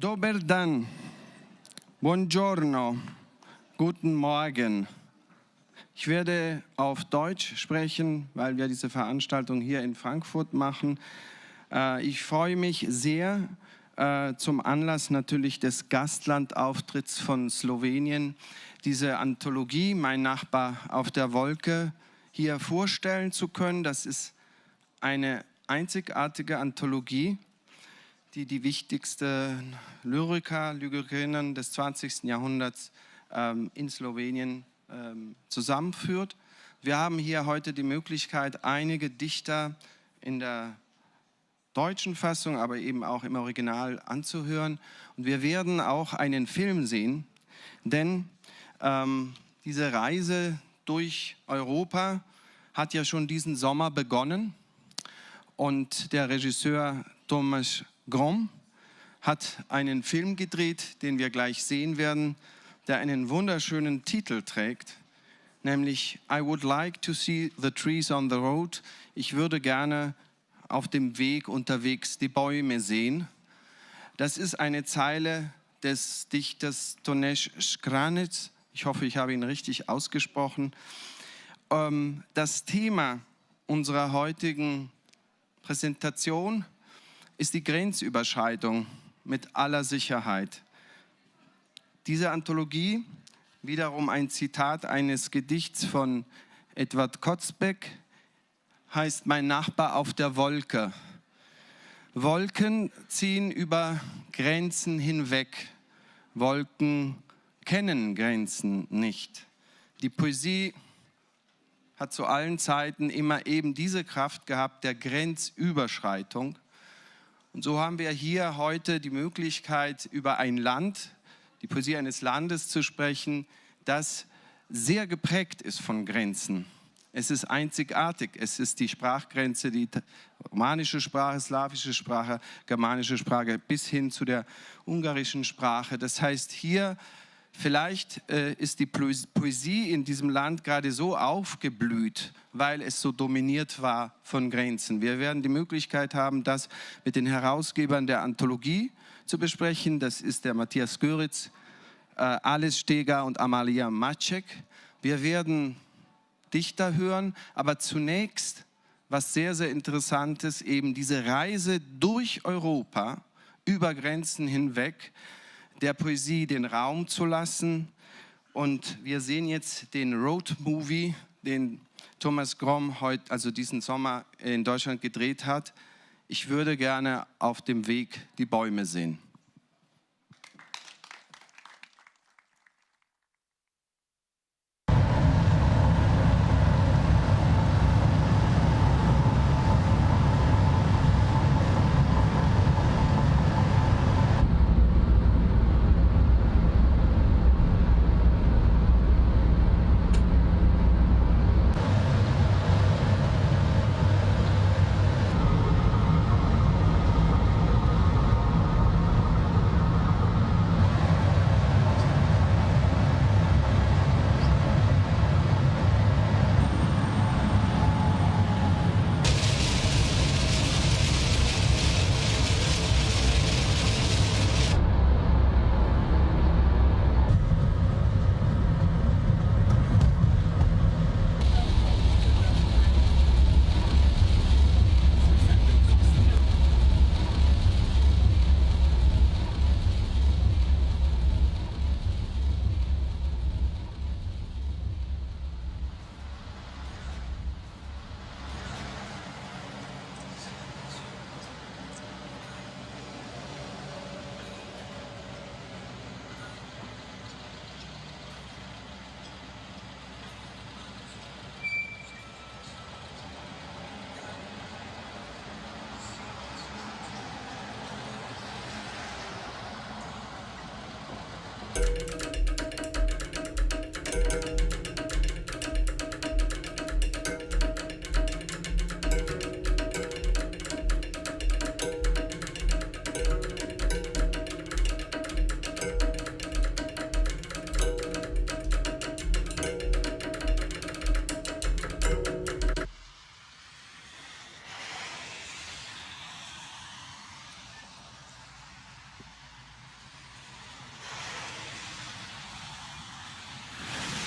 Dober dan, buongiorno, guten Morgen. Ich werde auf Deutsch sprechen, weil wir diese Veranstaltung hier in Frankfurt machen. Ich freue mich sehr zum Anlass natürlich des Gastlandauftritts von Slowenien, diese Anthologie, Mein Nachbar auf der Wolke, hier vorstellen zu können. Das ist eine einzigartige Anthologie, die die wichtigsten Lyrikerinnen des 20. Jahrhunderts in Slowenien zusammenführt. Wir haben hier heute die Möglichkeit, einige Dichter in der deutschen Fassung, aber eben auch im Original anzuhören. Und wir werden auch einen Film sehen, denn diese Reise durch Europa hat ja schon diesen Sommer begonnen. Und der Regisseur Tomáš Grom hat einen Film gedreht, den wir gleich sehen werden, der einen wunderschönen Titel trägt, nämlich I would like to see the trees on the road. Ich würde gerne auf dem Weg unterwegs die Bäume sehen. Das ist eine Zeile des Dichters Tonéš Škrjanec. Ich hoffe, ich habe ihn richtig ausgesprochen. Das Thema unserer heutigen Präsentation ist die Grenzüberschreitung mit aller Sicherheit. Diese Anthologie, wiederum ein Zitat eines Gedichts von Edvard Kocbek, heißt Mein Nachbar auf der Wolke. Wolken ziehen über Grenzen hinweg. Wolken kennen Grenzen nicht. Die Poesie hat zu allen Zeiten immer eben diese Kraft gehabt der Grenzüberschreitung. Und so haben wir hier heute die Möglichkeit, über ein Land, die Poesie eines Landes zu sprechen, das sehr geprägt ist von Grenzen. Es ist einzigartig. Es ist die Sprachgrenze, die romanische Sprache, slawische Sprache, germanische Sprache bis hin zu der ungarischen Sprache. Das heißt, hier vielleicht ist die Poesie in diesem Land gerade so aufgeblüht, weil es so dominiert war von Grenzen. Wir werden die Möglichkeit haben, das mit den Herausgebern der Anthologie zu besprechen. Das ist der Matthias Göritz, Ales Steger und Amalia Maček. Wir werden Dichter hören, aber zunächst, was sehr, sehr interessant ist, eben diese Reise durch Europa, über Grenzen hinweg, der Poesie den Raum zu lassen. Und wir sehen jetzt den Road-Movie, den Tomáš Grom heute, also diesen Sommer in Deutschland gedreht hat. Ich würde gerne auf dem Weg die Bäume sehen.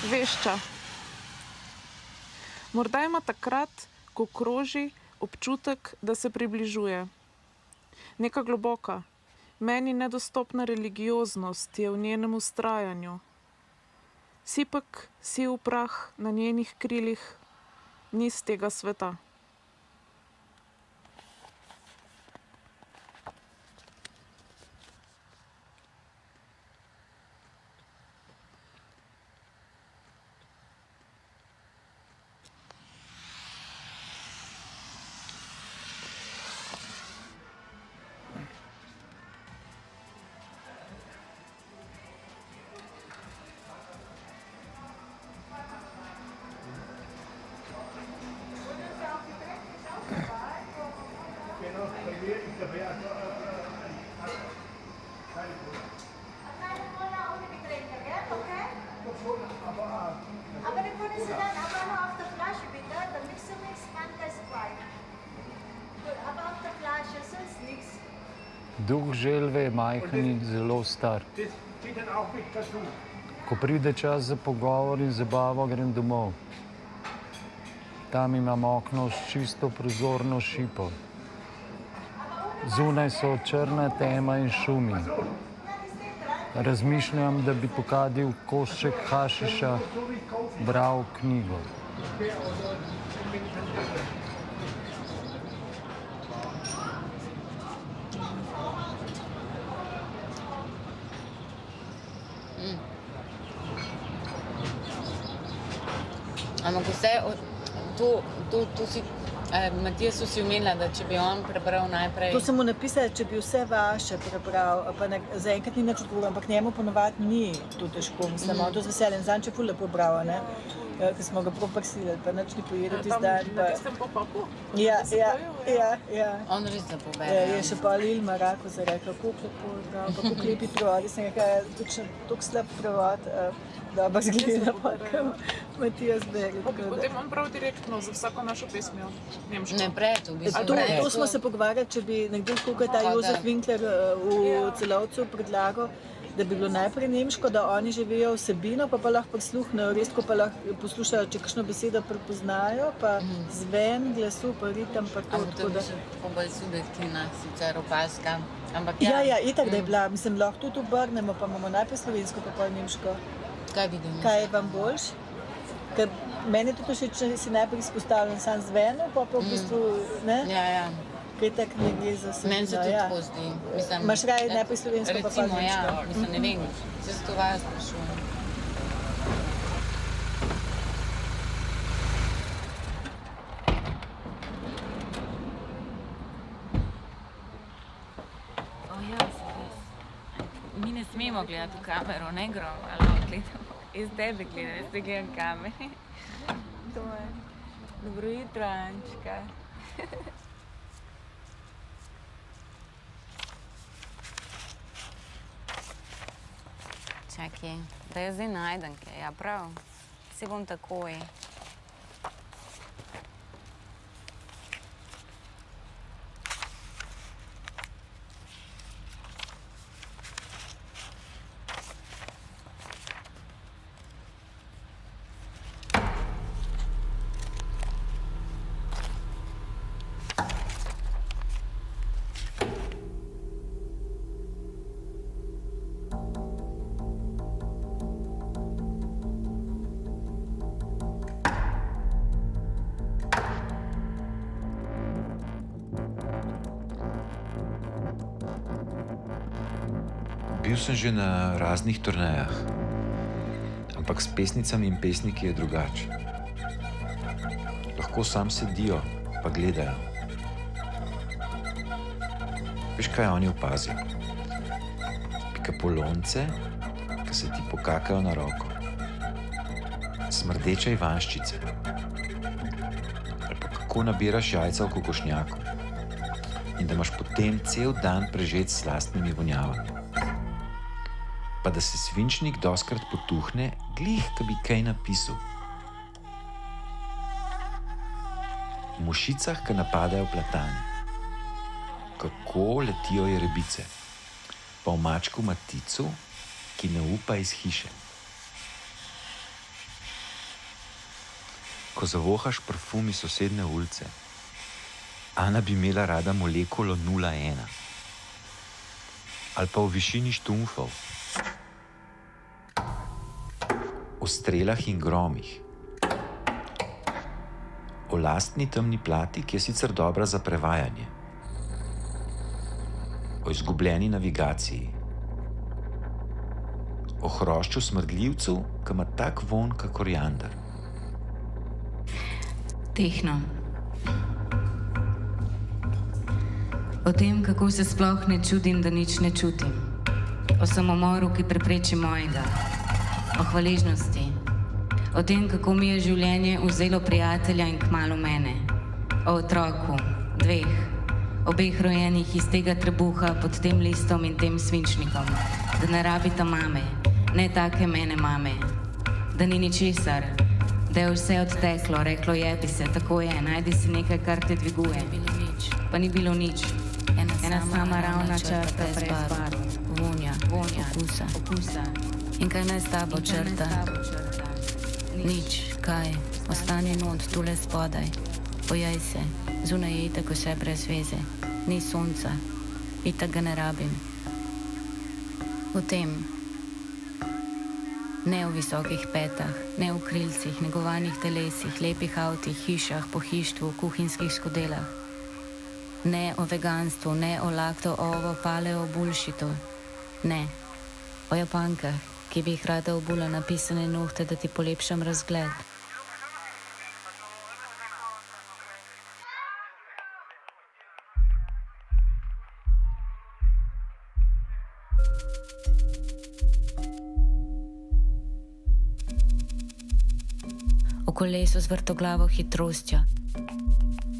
Vešča. Morda ima takrat, ko kroži, občutek, da se približuje. Neka globoka, meni nedostopna religioznost je v njenem vztrajanju. Sipek, siv prah na njenih krilih, ni z tega sveta. Aber dann können Sie dann aber noch auf der Flasche bitte, damit Sie nichts anderes bleiben. Gut, aber auf der Flasche, sonst nichts. Duh želve je majhen in zelo star. Ko pride čas za pogovor in zabavo, grem domov. Tam imam okno s čisto prozorno šipo. Zunaj so črna tema in šumi. Razmišljam, da bi pokadil košček hašiša, bral knjigo. Ampak vse, tu si, Matijasu si omenila, da če bi on prebral najprej... To sem mu napisala, če bi vse vaše prebral, pa zaenkrat ni nič odgovoril, ampak njemu ponovadi ni to težko, mislim, on to z veseljem, zanj če ful lepo bral, ne, ker smo ga prav prsili, pa nič ni pojedel ti zdaj. Na tistem popoku? Ja. On res zapobere. Je še pa Ilma Rakoza rekla, koliko lepo je bral, pa koliko lepi prevodi, sem rekla, toliko slab prevod, dobro zgleda, pa kam Matijas Berg. Potem on prav direktno za vsako našo pesmijo, nemško. Ne, prej to bi se To smo se pogovarjali, če bi nekdo, kot je ta Jozef Winkler v Celovcu predlagal, da bi bilo najprej nemško, da oni živijo vsebino, pa lahko prisluhnejo, res, ko pa lahko poslušajo, če kakšno besedo prepoznajo, pa zven, glasu, pa ritem, pa to. Ampak to bi še tako bolj subjektivna, sicer opaska. Ja, itak, da je bila, mislim, lahko tudi obrnemo, pa imamo najprej slovensko, pa pol nemško. Kaj vidimo? Kaj je vam boljš? Ker meni je tudi všeč, če si najprej izpostavljen sam zvenu, pa v bistvu, ne? Ja. Kaj tak ne gre za vsebino, Meni se tudi tako zdi. Imaš raje najprej slovensko, pa recimo, nemško? ja, mislim, ne vem, se to vas sprašujem. Mi ne smemo gledati v kamero, ne grom, ali gledamo. Iz tebe gledam, jaz te gledam kamere. To je. Dobro jutro, Ančka. Čakaj, da jaz zdaj najdem kaj, ja prav. Se bom takoj. Bil sem že na raznih turnejah, ampak s pesnicami in pesniki je drugače. Lahko sam sedijo, pa gledajo. Veš, kaj oni opazijo? Pikapolonce, ki se ti pokakajo na roko. Smrdeče ivanščice. Ali pa kako nabiraš jajca v kokošnjaku. In da imaš potem cel dan prežet s slastnimi vonjavami. Pa da se svinčnik doskrat potuhne, glih, ko bi kaj napisal. V mušicah, ki napadajo platane. Kako letijo jerebice. Pa v mačku Maticu, ki ne upa iz hiše. ko zavohaš parfum iz sosedne ulice. Ana bi imela rada molekulo 01. Ali pa v višini štumfov. O strelah in gromih. O lastni temni plati, ki je sicer dobra za prevajanje. O izgubljeni navigaciji. O hrošču smrdljivcu, ki ima tak vonj, kot koriander. Tehno. O tem, kako se sploh ne čudim, da nič ne čutim. O samomoru, ki prepreči mojega. O hvaležnosti. O tem, kako mi je življenje vzelo prijatelja in kmalu mene. O otroku, 2, obeh rojenih iz tega trebuha pod tem listom in tem svinčnikom. Da ne rabita mame, ne take mene mame. Da ni ničesar, da je vse odteklo, reklo jebi se, tako je, najdi si nekaj, kar te dviguje. Pa ni bilo nič. Ena sama ravna črta brez barv. Vonja, okusa. In kaj naj s tabo črta? Nič, kaj, ostani not, tule spodaj. Pojej se, zunaj je itak vse brez veze. Ni sonca, itak ga ne rabim. V tem. Ne v visokih petah, ne v krilcih, negovanih telesih, lepih avtih, hišah, pohištvu, kuhinjskih skodelah. Ne o veganstvu, ne o lakto, ovo, paleo, bullshitu. Ne, o Japankah, ki bi jih rada obula napisane nohte, da ti polepšam razgled. O kolesu z vrtoglavo hitrostjo.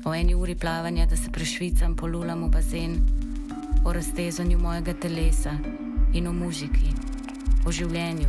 O 1 uri plavanja, da se prešvicam, polulam v bazen. O raztezanju mojega telesa in o muziki. O življenju.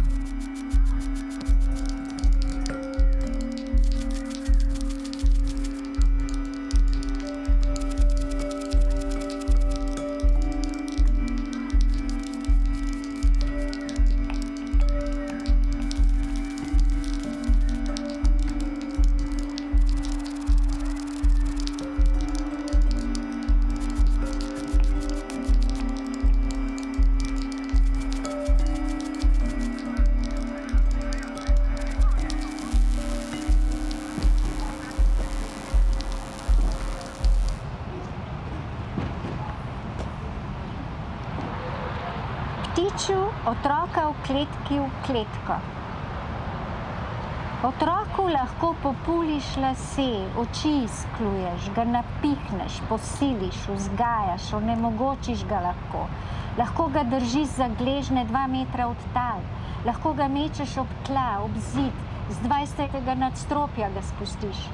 Ptiču otroka v kletki v kletko. Otroku lahko populiš lase, oči izkluješ, ga napihneš, posiliš, vzgajaš, onemogočiš ga lahko. Lahko ga držiš za gležne 2 metra od tal, lahko ga mečeš ob tla, ob zid, z 20. nadstropja ga spustiš.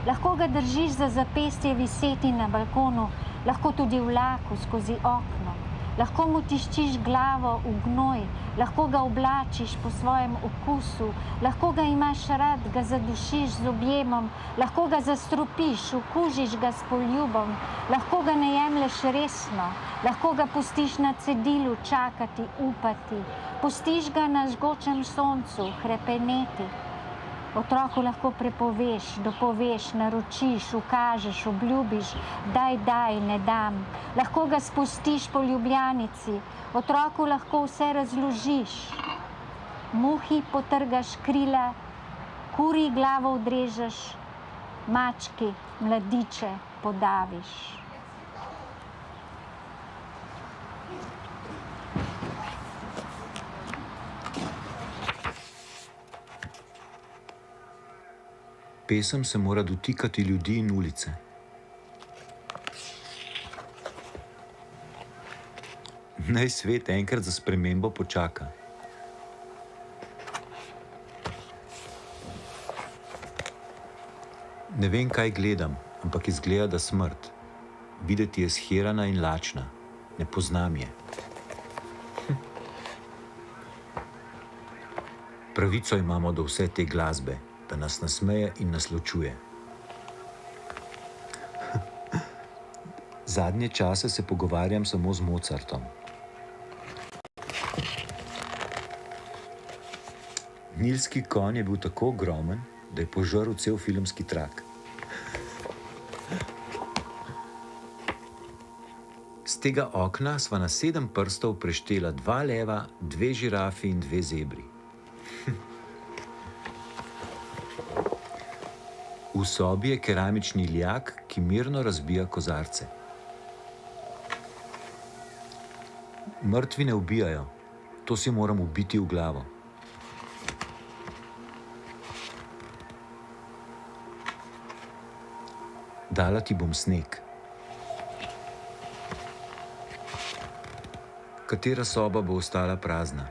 Lahko ga držiš za zapestje viseti na balkonu, lahko tudi v vlaku skozi okno. Lahko mu tiščiš glavo v gnoj, lahko ga oblačiš po svojem okusu, lahko ga imaš rad, ga zadušiš z objemom, lahko ga zastrupiš, okužiš ga s poljubom, lahko ga ne jemlješ resno, lahko ga pustiš na cedilu čakati, upati, pustiš ga na žgočem soncu hrepeneti. Otroku lahko prepoveš, dopoveš, naročiš, ukažeš, obljubiš, daj, ne dam. Lahko ga spustiš po Ljubljanici, otroku lahko vse razložiš. Muhi potrgaš krila, kuri glavo odrežeš, mački, mladiče podaviš. Pesem se mora dotikati ljudi in ulice. Naj svet enkrat za spremembo počaka. Ne vem, kaj gledam, ampak izgleda, da smrt. Videti je shirana in lačna. Ne poznam je. Pravico imamo do vse te glasbe, da nas nasmeje in nas ločuje. Zadnje čase se pogovarjam samo z Mozartom. Nilski konj je bil tako ogromen, da je požrl cel filmski trak. Z tega okna sva na 7 prstov preštela 2 leva, 2 žirafi in 2 zebri. V sobi je keramični lijak, ki mirno razbija kozarce. Mrtvi ne ubijajo, to si moram ubiti v glavo. Dala ti bom sneg. Katera soba bo ostala prazna?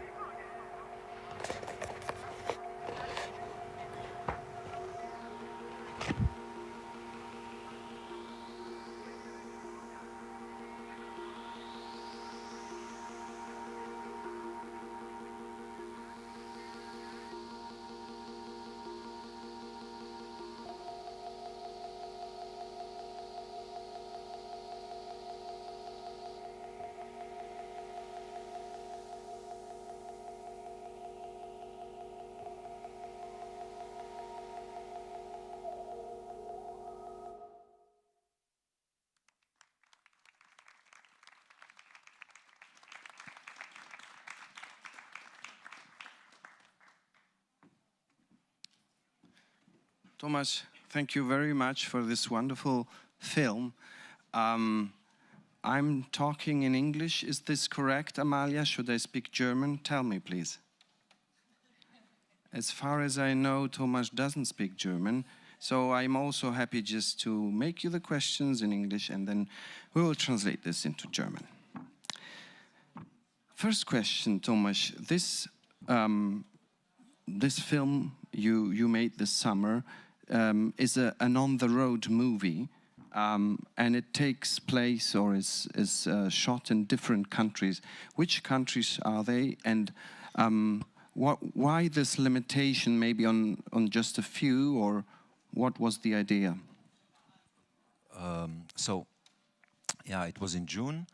Tomasz, thank you very much for this wonderful film. I'm talking in English. Is this correct, Amalia? Should I speak German? Tell me, please. As far as I know, Tomasz doesn't speak German, so I'm also happy just to make you the questions in English, and then we will translate this into German. First question, Tomasz. This film you made this summer is an on-the-road movie, and it takes place or is shot in different countries. Which countries are they, and why this limitation maybe on just a few, or what was the idea? It was in June.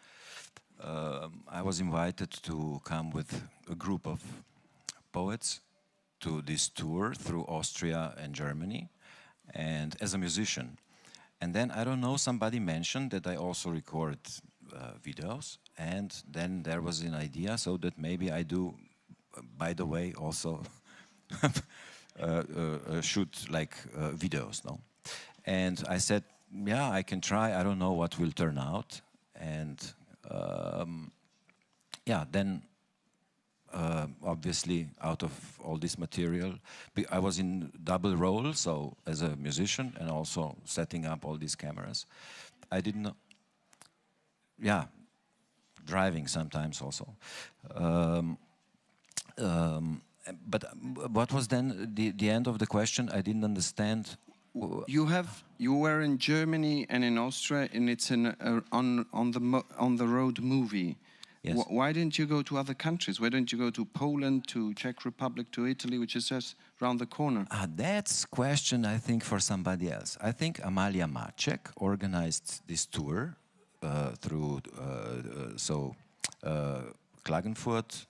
I was invited to come with a group of poets to this tour through Austria and Germany, and as a musician. And then, I don't know, somebody mentioned that I also record videos, and then there was an idea so that maybe I do, by the way, also shoot like videos, no? And I said, yeah, I can try, I don't know what will turn out. And then obviously, out of all this material, I was in double role, so as a musician and also setting up all these cameras. I didn't know, driving sometimes also. But what was then the end of the question? I didn't understand. You were in Germany and in Austria, and it's on the road movie. Yes. Why didn't you go to other countries? Why didn't you go to Poland, to Czech Republic, to Italy, which is just around the corner? That's a question, I think, for somebody else. I think Amalia Maček organized this tour through Klagenfurt,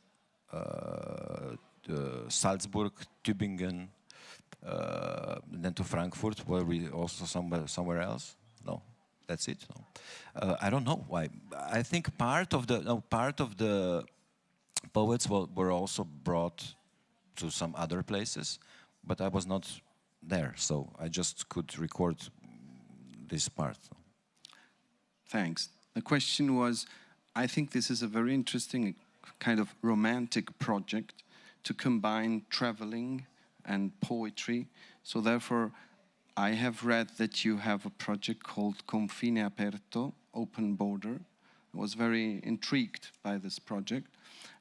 Salzburg, Tübingen, then to Frankfurt. Were we also somewhere else? No. That's it. No. I don't know why. I think part of the poets were also brought to some other places, but I was not there, so I just could record this part. Thanks. The question was, I think this is a very interesting kind of romantic project to combine traveling and poetry. So therefore, I have read that you have a project called Confine Aperto, Open Border. I was very intrigued by this project,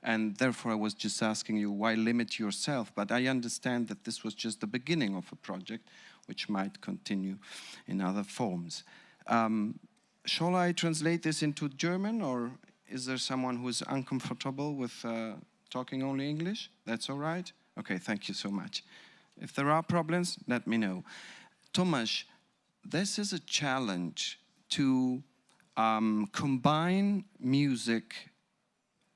and therefore I was just asking you, why limit yourself? But I understand that this was just the beginning of a project which might continue in other forms. Shall I translate this into German, or is there someone who is uncomfortable with talking only English? That's all right? Okay, thank you so much. If there are problems, let me know. Tomasz, this is a challenge to combine music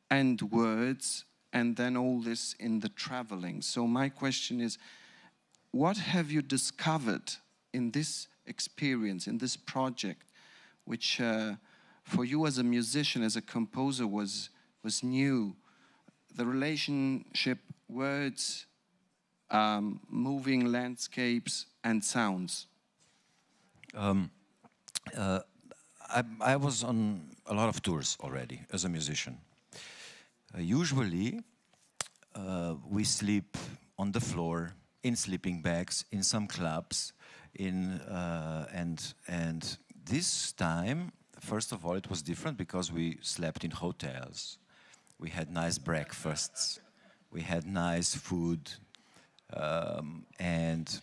and words, and then all this in the traveling. So my question is, what have you discovered in this experience, in this project, which for you as a musician, as a composer, was new? The relationship, words, moving landscapes and sounds. I was on a lot of tours already as a musician. Usually, we sleep on the floor, in sleeping bags, in some clubs, and this time, first of all, it was different because we slept in hotels. We had nice breakfasts, we had nice food, and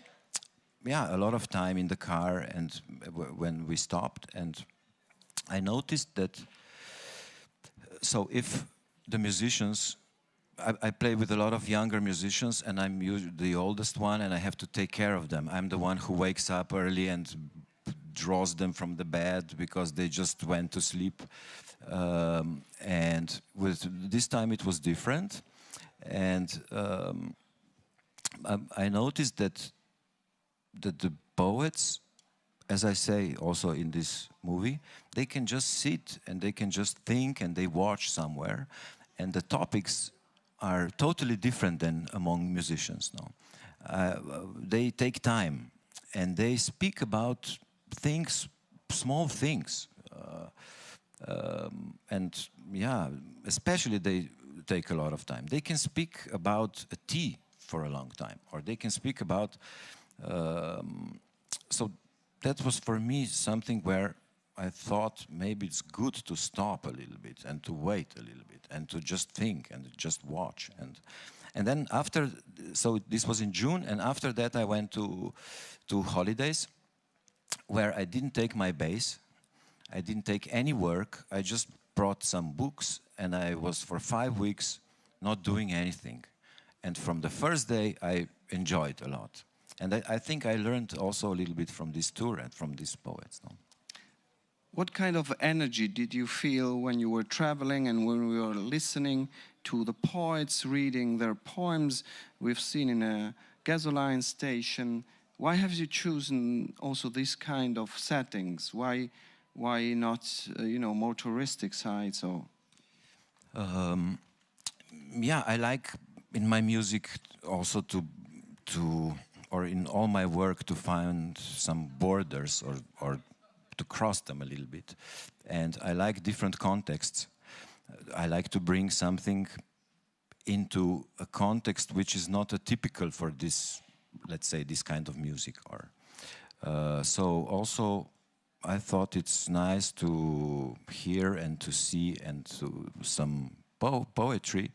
yeah, a lot of time in the car and when we stopped. And I noticed that, so if the musicians, I play with a lot of younger musicians, and I'm the oldest one, and I have to take care of them. I'm the one who wakes up early and draws them from the bed because they just went to sleep. And with this time it was different. And I noticed that the poets, as I say also in this movie, they can just sit and they can just think and they watch somewhere, and the topics are totally different than among musicians now. They take time and they speak about things, small things, and yeah, especially they take a lot of time. They can speak about a tea for a long time, or they can speak about so that was for me something where I thought maybe it's good to stop a little bit and to wait a little bit and to just think and just watch. And then after, so this was in June, and after that I went to holidays where I didn't take my bass, I didn't take any work, I just brought some books, and I was for 5 weeks not doing anything. And from the first day I enjoyed a lot. And I think I learned also a little bit from this tour and from these poets. No? What kind of energy did you feel when you were traveling and when we were listening to the poets reading their poems? We've seen in a gasoline station. Why have you chosen also this kind of settings? Why not, more touristic sites? Or yeah, I like in my music also to or in all my work to find some borders or to cross them a little bit. And I like different contexts. I like to bring something into a context which is not a typical for this, let's say, this kind of music. Or so also I thought it's nice to hear and to see and to some poetry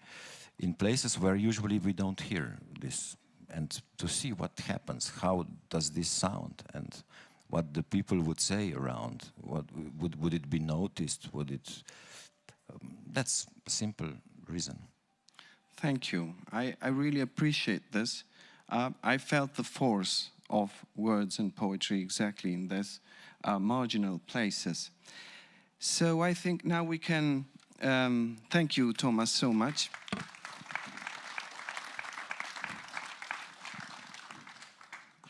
in places where usually we don't hear this, and to see what happens, how does this sound, and what the people would say around. What would it be noticed? Would it? That's a simple reason. Thank you. I really appreciate this. I felt the force of words and poetry exactly in this marginal places. So I think now we can thank you, Thomas, so much.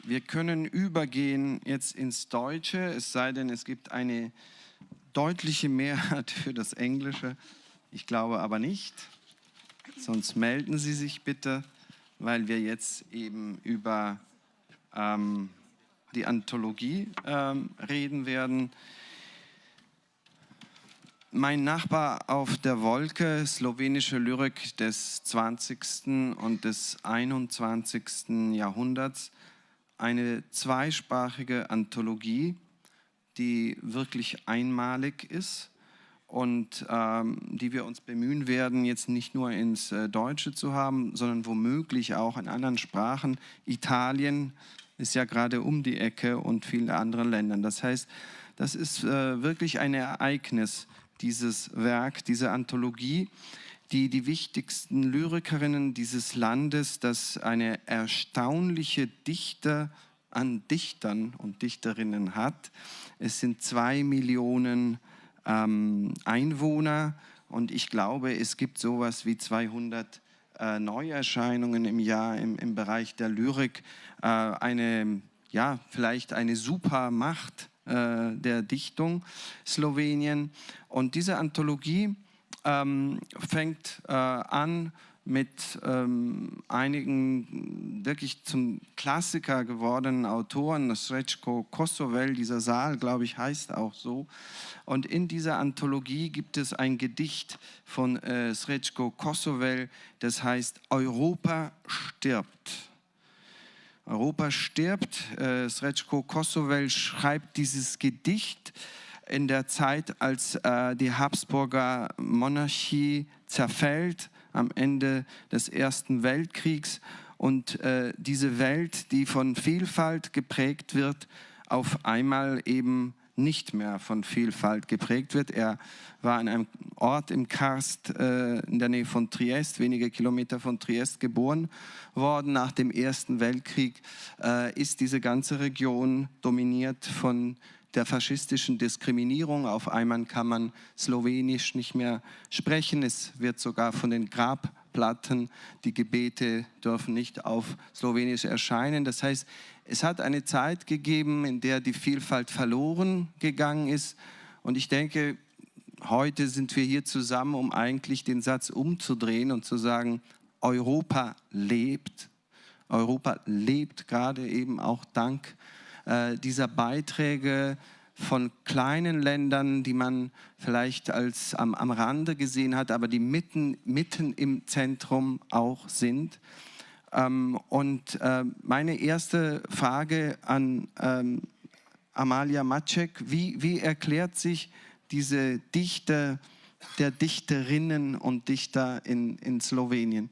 Wir können übergehen jetzt ins Deutsche, es sei denn, es gibt eine deutliche Mehrheit für das Englische. Ich glaube aber nicht. Sonst melden Sie sich bitte, weil wir jetzt eben über die Anthologie reden werden. Mein Nachbar auf der Wolke, slowenische Lyrik des 20. und des 21. Jahrhunderts. Eine zweisprachige Anthologie, die wirklich einmalig ist und die wir uns bemühen werden, jetzt nicht nur ins Deutsche zu haben, sondern womöglich auch in anderen Sprachen. Italien ist ja gerade um die Ecke und viele andere Länder. Das heißt, das ist wirklich ein Ereignis, dieses Werk, diese Anthologie, die wichtigsten Lyrikerinnen dieses Landes, das eine erstaunliche Dichte an Dichtern und Dichterinnen hat. Es sind 2 Millionen Einwohner und ich glaube, es gibt sowas wie 200 Neuerscheinungen im Jahr im Bereich der Lyrik, vielleicht eine Supermacht der Dichtung Slowenien. Und diese Anthologie fängt an mit einigen wirklich zum Klassiker gewordenen Autoren, Srećko Kosovel, dieser Saal, glaube ich, heißt auch so. Und in dieser Anthologie gibt es ein Gedicht von Srećko Kosovel, das heißt Europa stirbt. Europa stirbt. Srećko Kosovel schreibt dieses Gedicht in der Zeit, als die Habsburger Monarchie zerfällt, am Ende des Ersten Weltkriegs, und diese Welt, die von Vielfalt geprägt wird, auf einmal eben nicht mehr von Vielfalt geprägt wird. Er war an einem Ort im Karst in der Nähe von Triest, wenige Kilometer von Triest, geboren worden. Nach dem Ersten Weltkrieg ist diese ganze Region dominiert von der faschistischen Diskriminierung. Auf einmal kann man Slowenisch nicht mehr sprechen. Es wird sogar von den Grabplatten, die Gebete dürfen nicht auf Slowenisch erscheinen. Das heißt, es hat eine Zeit gegeben, in der die Vielfalt verloren gegangen ist. Und ich denke, heute sind wir hier zusammen, um eigentlich den Satz umzudrehen und zu sagen, Europa lebt. Europa lebt gerade eben auch dank dieser Beiträge von kleinen Ländern, die man vielleicht als am Rande gesehen hat, aber die mitten im Zentrum auch sind. Meine erste Frage an Amalia Maček: Wie erklärt sich diese Dichte der Dichterinnen und Dichter in Slowenien?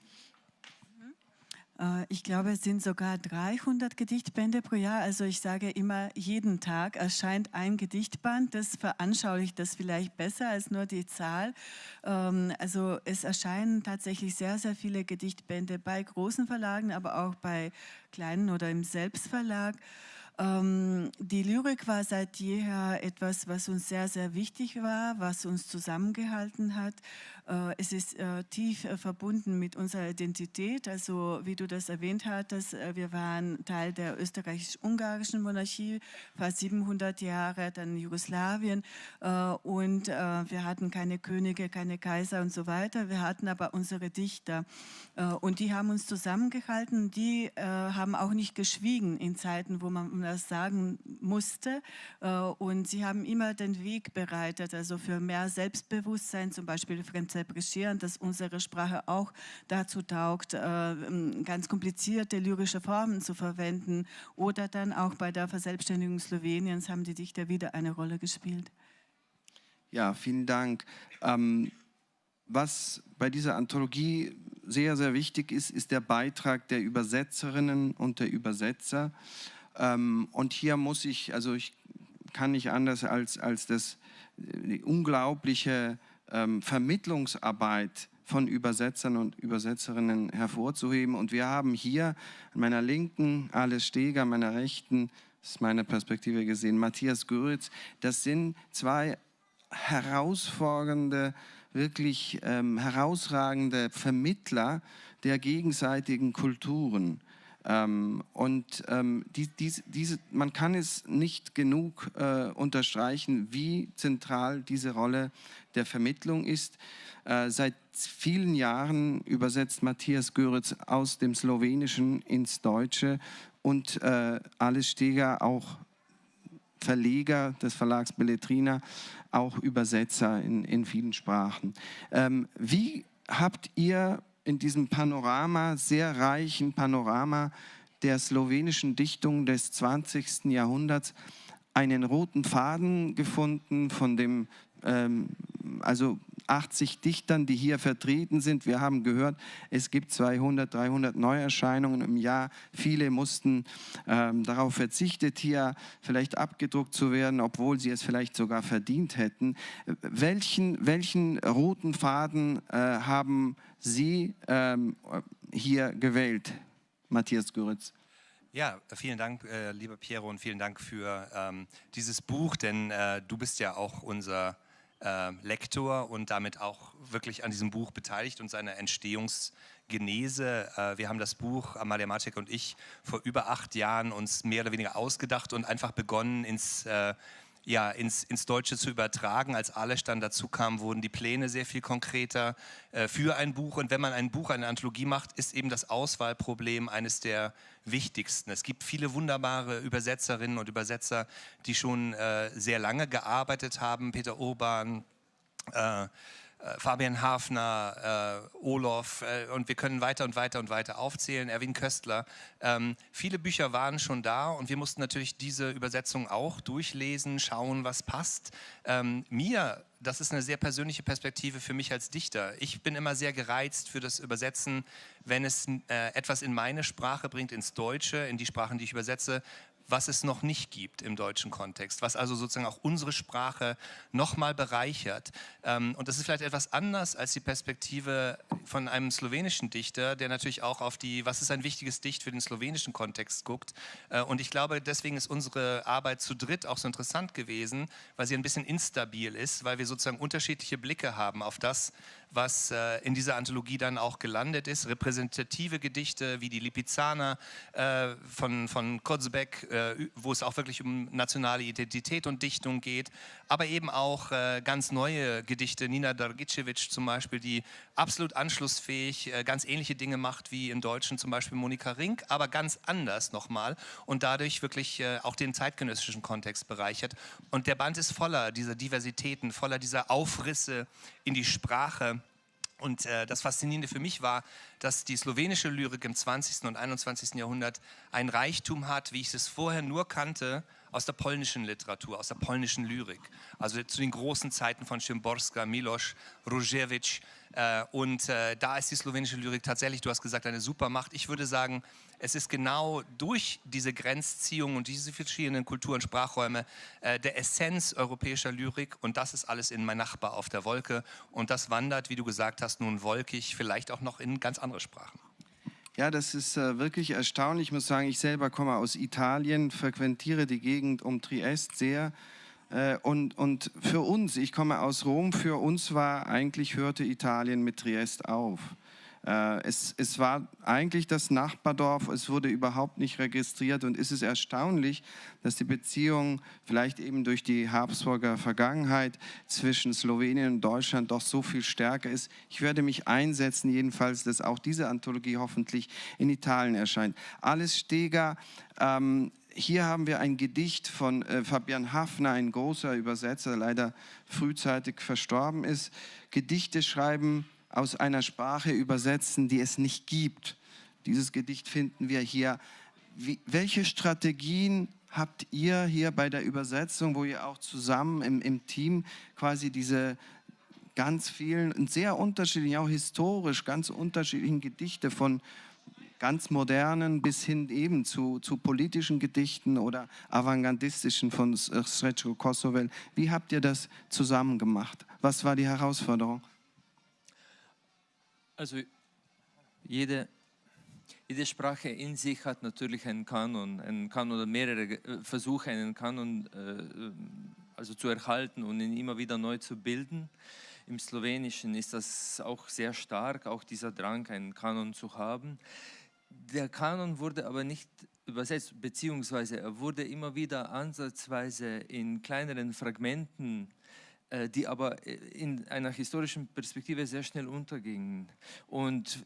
Ich glaube, es sind sogar 300 Gedichtbände pro Jahr. Also ich sage immer, jeden Tag erscheint ein Gedichtband. Das veranschaulicht das vielleicht besser als nur die Zahl. Also es erscheinen tatsächlich sehr, sehr viele Gedichtbände bei großen Verlagen, aber auch bei kleinen oder im Selbstverlag. Die Lyrik war seit jeher etwas, was uns sehr, sehr wichtig war, was uns zusammengehalten hat. Es ist tief verbunden mit unserer Identität. Also wie du das erwähnt hattest, wir waren Teil der österreichisch-ungarischen Monarchie, fast 700 Jahre, dann Jugoslawien, und wir hatten keine Könige, keine Kaiser und so weiter. Wir hatten aber unsere Dichter und die haben uns zusammengehalten. Die haben auch nicht geschwiegen in Zeiten, wo man das sagen musste, und sie haben immer den Weg bereitet, also für mehr Selbstbewusstsein, zum Beispiel Fremdzerbrechieren, dass unsere Sprache auch dazu taugt, ganz komplizierte lyrische Formen zu verwenden, oder dann auch bei der Verselbstständigung Sloweniens haben die Dichter wieder eine Rolle gespielt. Ja, vielen Dank. Was bei dieser Anthologie sehr, sehr wichtig ist, ist der Beitrag der Übersetzerinnen und der Übersetzer. Und hier muss ich kann nicht anders als die unglaubliche Vermittlungsarbeit von Übersetzern und Übersetzerinnen hervorzuheben. Und wir haben hier an meiner Linken Ales Steger, an meiner Rechten, das ist meine Perspektive gesehen, Matthias Göritz. Das sind zwei herausfordernde, wirklich herausragende Vermittler der gegenseitigen Kulturen. Man kann es nicht genug unterstreichen, wie zentral diese Rolle der Vermittlung ist. Seit vielen Jahren übersetzt Matthias Göritz aus dem Slowenischen ins Deutsche und Ales Steger, auch Verleger des Verlags Beletrina, auch Übersetzer in vielen Sprachen. Wie habt ihr in diesem Panorama, sehr reichen Panorama der slowenischen Dichtung des 20. Jahrhunderts, einen roten Faden gefunden von dem, 80 Dichtern, die hier vertreten sind? Wir haben gehört, es gibt 200, 300 Neuerscheinungen im Jahr. Viele mussten darauf verzichtet, hier vielleicht abgedruckt zu werden, obwohl sie es vielleicht sogar verdient hätten. Welchen roten Faden haben Sie hier gewählt, Matthias Göritz? Ja, vielen Dank, lieber Piero, und vielen Dank für dieses Buch, denn du bist ja auch unser Lektor und damit auch wirklich an diesem Buch beteiligt und seiner Entstehungsgenese. Wir haben das Buch, Amalia Maciek und ich, vor über 8 Jahren uns mehr oder weniger ausgedacht und einfach begonnen, ins Deutsche zu übertragen. Als Aleš dann dazu kam, wurden die Pläne sehr viel konkreter für ein Buch. Und wenn man ein Buch, eine Anthologie macht, ist eben das Auswahlproblem eines der wichtigsten. Es gibt viele wunderbare Übersetzerinnen und Übersetzer, die schon sehr lange gearbeitet haben. Peter Urban, Fabian Hafner, Olof und wir können weiter und weiter und weiter aufzählen, Erwin Köstler. Viele Bücher waren schon da und wir mussten natürlich diese Übersetzung auch durchlesen, schauen, was passt. Das ist eine sehr persönliche Perspektive für mich als Dichter. Ich bin immer sehr gereizt für das Übersetzen, wenn es etwas in meine Sprache bringt, ins Deutsche, in die Sprachen, die ich übersetze, was es noch nicht gibt im deutschen Kontext, was also sozusagen auch unsere Sprache nochmal bereichert. Und das ist vielleicht etwas anders als die Perspektive von einem slowenischen Dichter, der natürlich auch auf was ist ein wichtiges Dicht für den slowenischen Kontext guckt. Und ich glaube, deswegen ist unsere Arbeit zu dritt auch so interessant gewesen, weil sie ein bisschen instabil ist, weil wir sozusagen unterschiedliche Blicke haben auf das, was in dieser Anthologie dann auch gelandet ist. Repräsentative Gedichte wie die Lipizzaner von Kozbek, wo es auch wirklich um nationale Identität und Dichtung geht, aber eben auch ganz neue Gedichte, Nina Dargicevic zum Beispiel, die absolut anschlussfähig ganz ähnliche Dinge macht wie im Deutschen zum Beispiel Monika Rink, aber ganz anders nochmal und dadurch wirklich auch den zeitgenössischen Kontext bereichert. Und der Band ist voller dieser Diversitäten, voller dieser Aufrisse in die Sprache. Und das Faszinierende für mich war, dass die slowenische Lyrik im 20. und 21. Jahrhundert ein Reichtum hat, wie ich es vorher nur kannte, aus der polnischen Literatur, aus der polnischen Lyrik. Also zu den großen Zeiten von Szymborska, Miloš, Róževič. Da ist die slowenische Lyrik tatsächlich, du hast gesagt, eine Supermacht. Ich würde sagen, es ist genau durch diese Grenzziehung und diese verschiedenen Kultur- und Sprachräume der Essenz europäischer Lyrik und das ist alles in Mein Nachbar auf der Wolke und das wandert, wie du gesagt hast, nun wolkig, vielleicht auch noch in ganz andere Sprachen. Ja, das ist wirklich erstaunlich. Ich muss sagen, ich selber komme aus Italien, frequentiere die Gegend um Triest sehr. Und für uns, ich komme aus Rom, für uns hörte Italien mit Triest auf. Es war eigentlich das Nachbardorf, es wurde überhaupt nicht registriert und es ist erstaunlich, dass die Beziehung vielleicht eben durch die Habsburger Vergangenheit zwischen Slowenien und Deutschland doch so viel stärker ist. Ich werde mich einsetzen, jedenfalls, dass auch diese Anthologie hoffentlich in Italien erscheint. Alice Steger, hier haben wir ein Gedicht von Fabian Hafner, ein großer Übersetzer, der leider frühzeitig verstorben ist. Gedichte schreiben, aus einer Sprache übersetzen, die es nicht gibt. Dieses Gedicht finden wir hier. Welche Strategien habt ihr hier bei der Übersetzung, wo ihr auch zusammen im Team quasi diese ganz vielen und sehr unterschiedlichen, auch historisch ganz unterschiedlichen Gedichte von ganz modernen bis hin eben zu politischen Gedichten oder avantgardistischen von Srećko Kosovel. Wie habt ihr das zusammen gemacht? Was war die Herausforderung? Also jede Sprache in sich hat natürlich einen Kanon oder mehrere Versuche, einen Kanon zu erhalten und ihn immer wieder neu zu bilden. Im Slowenischen ist das auch sehr stark, auch dieser Drang, einen Kanon zu haben. Der Kanon wurde aber nicht übersetzt, beziehungsweise er wurde immer wieder ansatzweise in kleineren Fragmenten die aber in einer historischen Perspektive sehr schnell untergingen und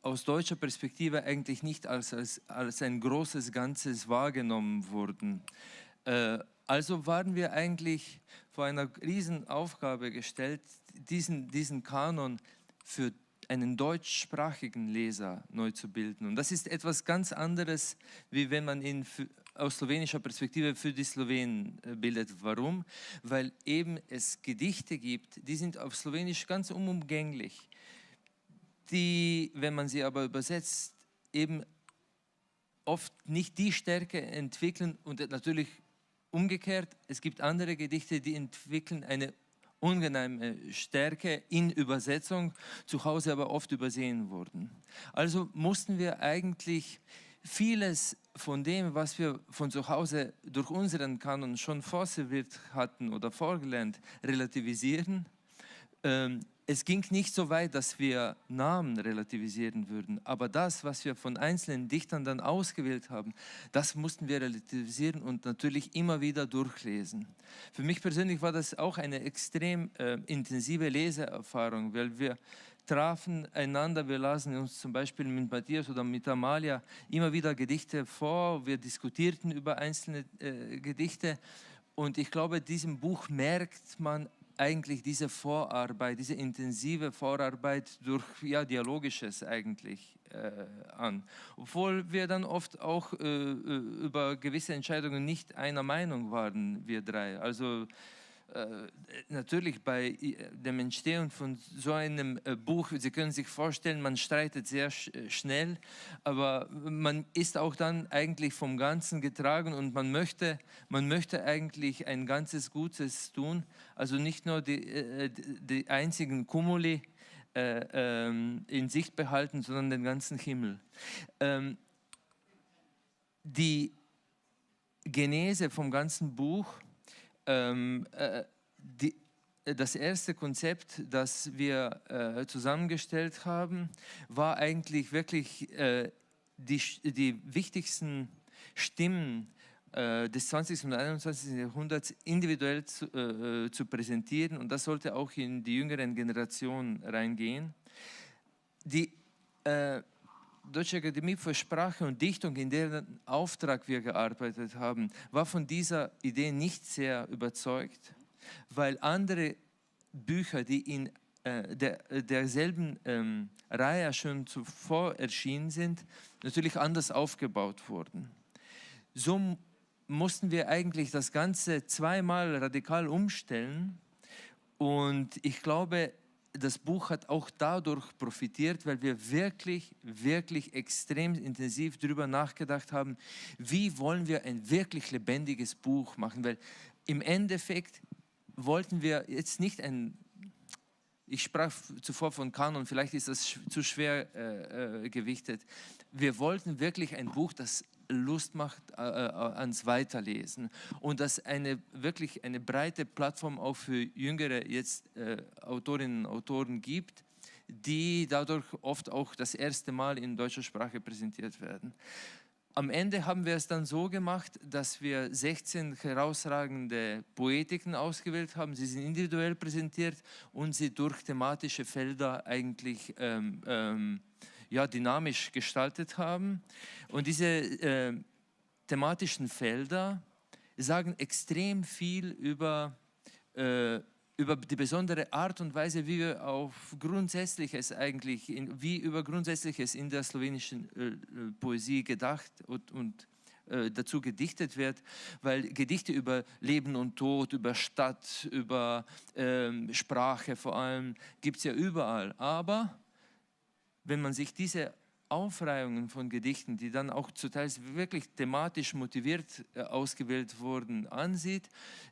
aus deutscher Perspektive eigentlich nicht als ein großes Ganzes wahrgenommen wurden. Also waren wir eigentlich vor einer riesen Aufgabe gestellt, diesen Kanon für einen deutschsprachigen Leser neu zu bilden. Und das ist etwas ganz anderes, wie wenn man ihn aus slowenischer Perspektive für die Slowenen bildet. Warum? Weil eben es Gedichte gibt, die sind auf Slowenisch ganz unumgänglich, die, wenn man sie aber übersetzt, eben oft nicht die Stärke entwickeln und natürlich umgekehrt, es gibt andere Gedichte, die entwickeln eine ungeheime Stärke in Übersetzung, zu Hause aber oft übersehen wurden. Also mussten wir eigentlich vieles von dem, was wir von zu Hause durch unseren Kanon schon vorserviert hatten oder vorgelernt, relativisieren. Es ging nicht so weit, dass wir Namen relativisieren würden, aber das, was wir von einzelnen Dichtern dann ausgewählt haben, das mussten wir relativisieren und natürlich immer wieder durchlesen. Für mich persönlich war das auch eine extrem intensive Leseerfahrung, weil wir trafen einander, wir lasen uns zum Beispiel mit Matthias oder mit Amalia immer wieder Gedichte vor, wir diskutierten über einzelne Gedichte und ich glaube, diesem Buch merkt man eigentlich diese Vorarbeit, diese intensive Vorarbeit durch Dialogisches eigentlich an. Obwohl wir dann oft auch über gewisse Entscheidungen nicht einer Meinung waren, wir drei. Also natürlich bei dem Entstehen von so einem Buch, Sie können sich vorstellen, man streitet sehr schnell, aber man ist auch dann eigentlich vom Ganzen getragen und man möchte eigentlich ein ganzes Gutes tun, also nicht nur die einzigen Kumuli in Sicht behalten, sondern den ganzen Himmel. Die Genese vom ganzen Buch, das erste Konzept, das wir zusammengestellt haben, war eigentlich wirklich die wichtigsten Stimmen des 20. und 21. Jahrhunderts individuell zu präsentieren und das sollte auch in die jüngeren Generationen reingehen. Die Deutsche Akademie für Sprache und Dichtung, in deren Auftrag wir gearbeitet haben, war von dieser Idee nicht sehr überzeugt, weil andere Bücher, die in derselben Reihe schon zuvor erschienen sind, natürlich anders aufgebaut wurden. So mussten wir eigentlich das Ganze zweimal radikal umstellen und ich glaube, das Buch hat auch dadurch profitiert, weil wir wirklich extrem intensiv darüber nachgedacht haben, wie wollen wir ein wirklich lebendiges Buch machen, weil im Endeffekt wollten wir jetzt nicht ich sprach zuvor von Kanon, vielleicht ist das zu schwer gewichtet. Wir wollten wirklich ein Buch, das Lust macht ans Weiterlesen und das wirklich eine breite Plattform auch für jüngere Autorinnen und Autoren gibt, die dadurch oft auch das erste Mal in deutscher Sprache präsentiert werden. Am Ende haben wir es dann so gemacht, dass wir 16 herausragende Poetiken ausgewählt haben. Sie sind individuell präsentiert und sie durch thematische Felder eigentlich dynamisch gestaltet haben. Und diese thematischen Felder sagen extrem viel über die besondere Art und Weise, wie wir über Grundsätzliches in der slowenischen Poesie gedacht und dazu gedichtet wird, weil Gedichte über Leben und Tod, über Stadt, über Sprache vor allem, gibt es ja überall. Aber wenn man sich diese Aufreihungen von Gedichten, die dann auch zum Teil wirklich thematisch motiviert ausgewählt wurden, ansieht,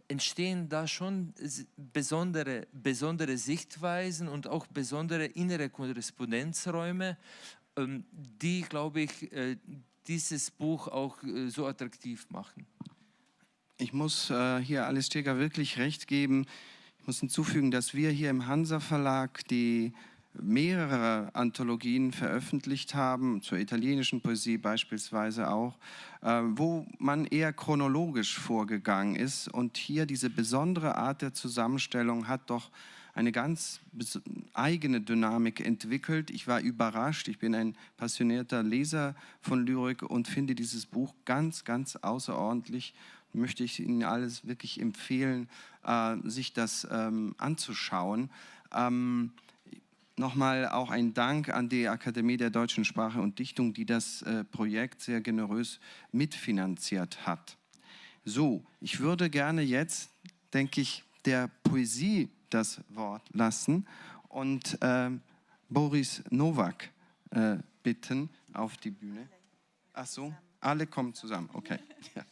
entstehen da schon besondere Sichtweisen und auch besondere innere Korrespondenzräume, die, glaube ich, dieses Buch auch so attraktiv machen. Ich muss hier Alice Steger wirklich recht geben. Ich muss hinzufügen, dass wir hier im Hansa Verlag die mehrere Anthologien veröffentlicht haben, zur italienischen Poesie beispielsweise auch, wo man eher chronologisch vorgegangen ist. Und hier diese besondere Art der Zusammenstellung hat doch eine ganz eigene Dynamik entwickelt. Ich war überrascht, ich bin ein passionierter Leser von Lyrik und finde dieses Buch ganz außerordentlich. Möchte ich Ihnen alles wirklich empfehlen, sich das anzuschauen. Nochmal auch ein Dank an die Akademie der Deutschen Sprache und Dichtung, die das Projekt sehr generös mitfinanziert hat. So, ich würde gerne jetzt, denke ich, der Poesie das Wort lassen und Boris Nowak bitten auf die Bühne. Ach so, alle kommen zusammen, okay. Ja.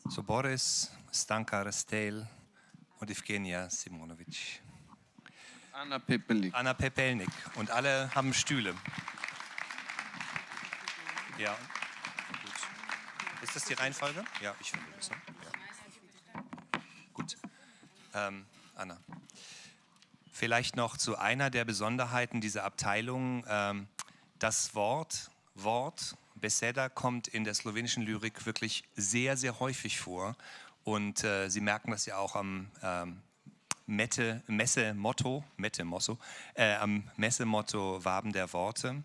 So Boris, Stanka Rastel und Evgenia Simonovic. Anna Pepelnik. Anna Pepelnik. Und alle haben Stühle. Ja, gut. Ist das die Reihenfolge? Ja, ich finde das. Ne? Ja. Gut. Anna. Vielleicht noch zu einer der Besonderheiten dieser Abteilung. Das Wort, Beseda, kommt in der slowenischen Lyrik wirklich sehr, sehr häufig vor. Und Sie merken das ja auch am Messemotto Waben der Worte.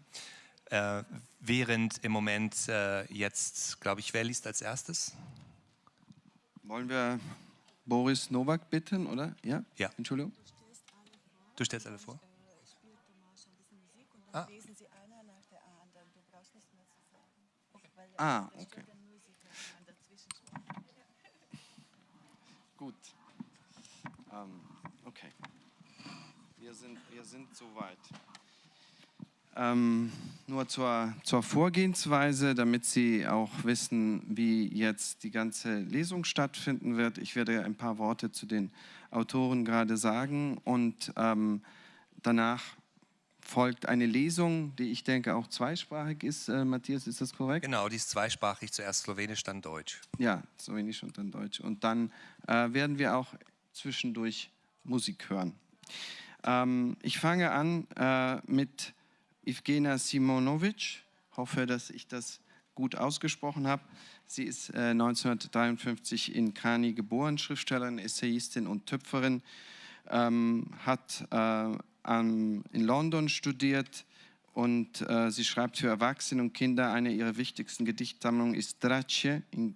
Während im Moment jetzt, glaube ich, wer liest als erstes? Wollen wir Boris Nowak bitten, oder? Ja? Ja. Entschuldigung. Du stellst alle vor? Ah. Ah, okay. Gut. Okay. Wir sind soweit. Nur zur Vorgehensweise, damit Sie auch wissen, wie jetzt die ganze Lesung stattfinden wird. Ich werde ein paar Worte zu den Autoren gerade sagen und danach folgt eine Lesung, die ich denke auch zweisprachig ist. Matthias, ist das korrekt? Genau, die ist zweisprachig, zuerst Slowenisch, dann Deutsch. Ja, Slowenisch und dann Deutsch. Und dann werden wir auch zwischendurch Musik hören. Ich fange an mit Evgenia Simonovic. Hoffe, dass ich das gut ausgesprochen habe. Sie ist 1953 in Kani geboren, Schriftstellerin, Essayistin und Töpferin, hat in London studiert und sie schreibt für Erwachsene und Kinder. Eine ihrer wichtigsten Gedichtsammlungen ist Drace in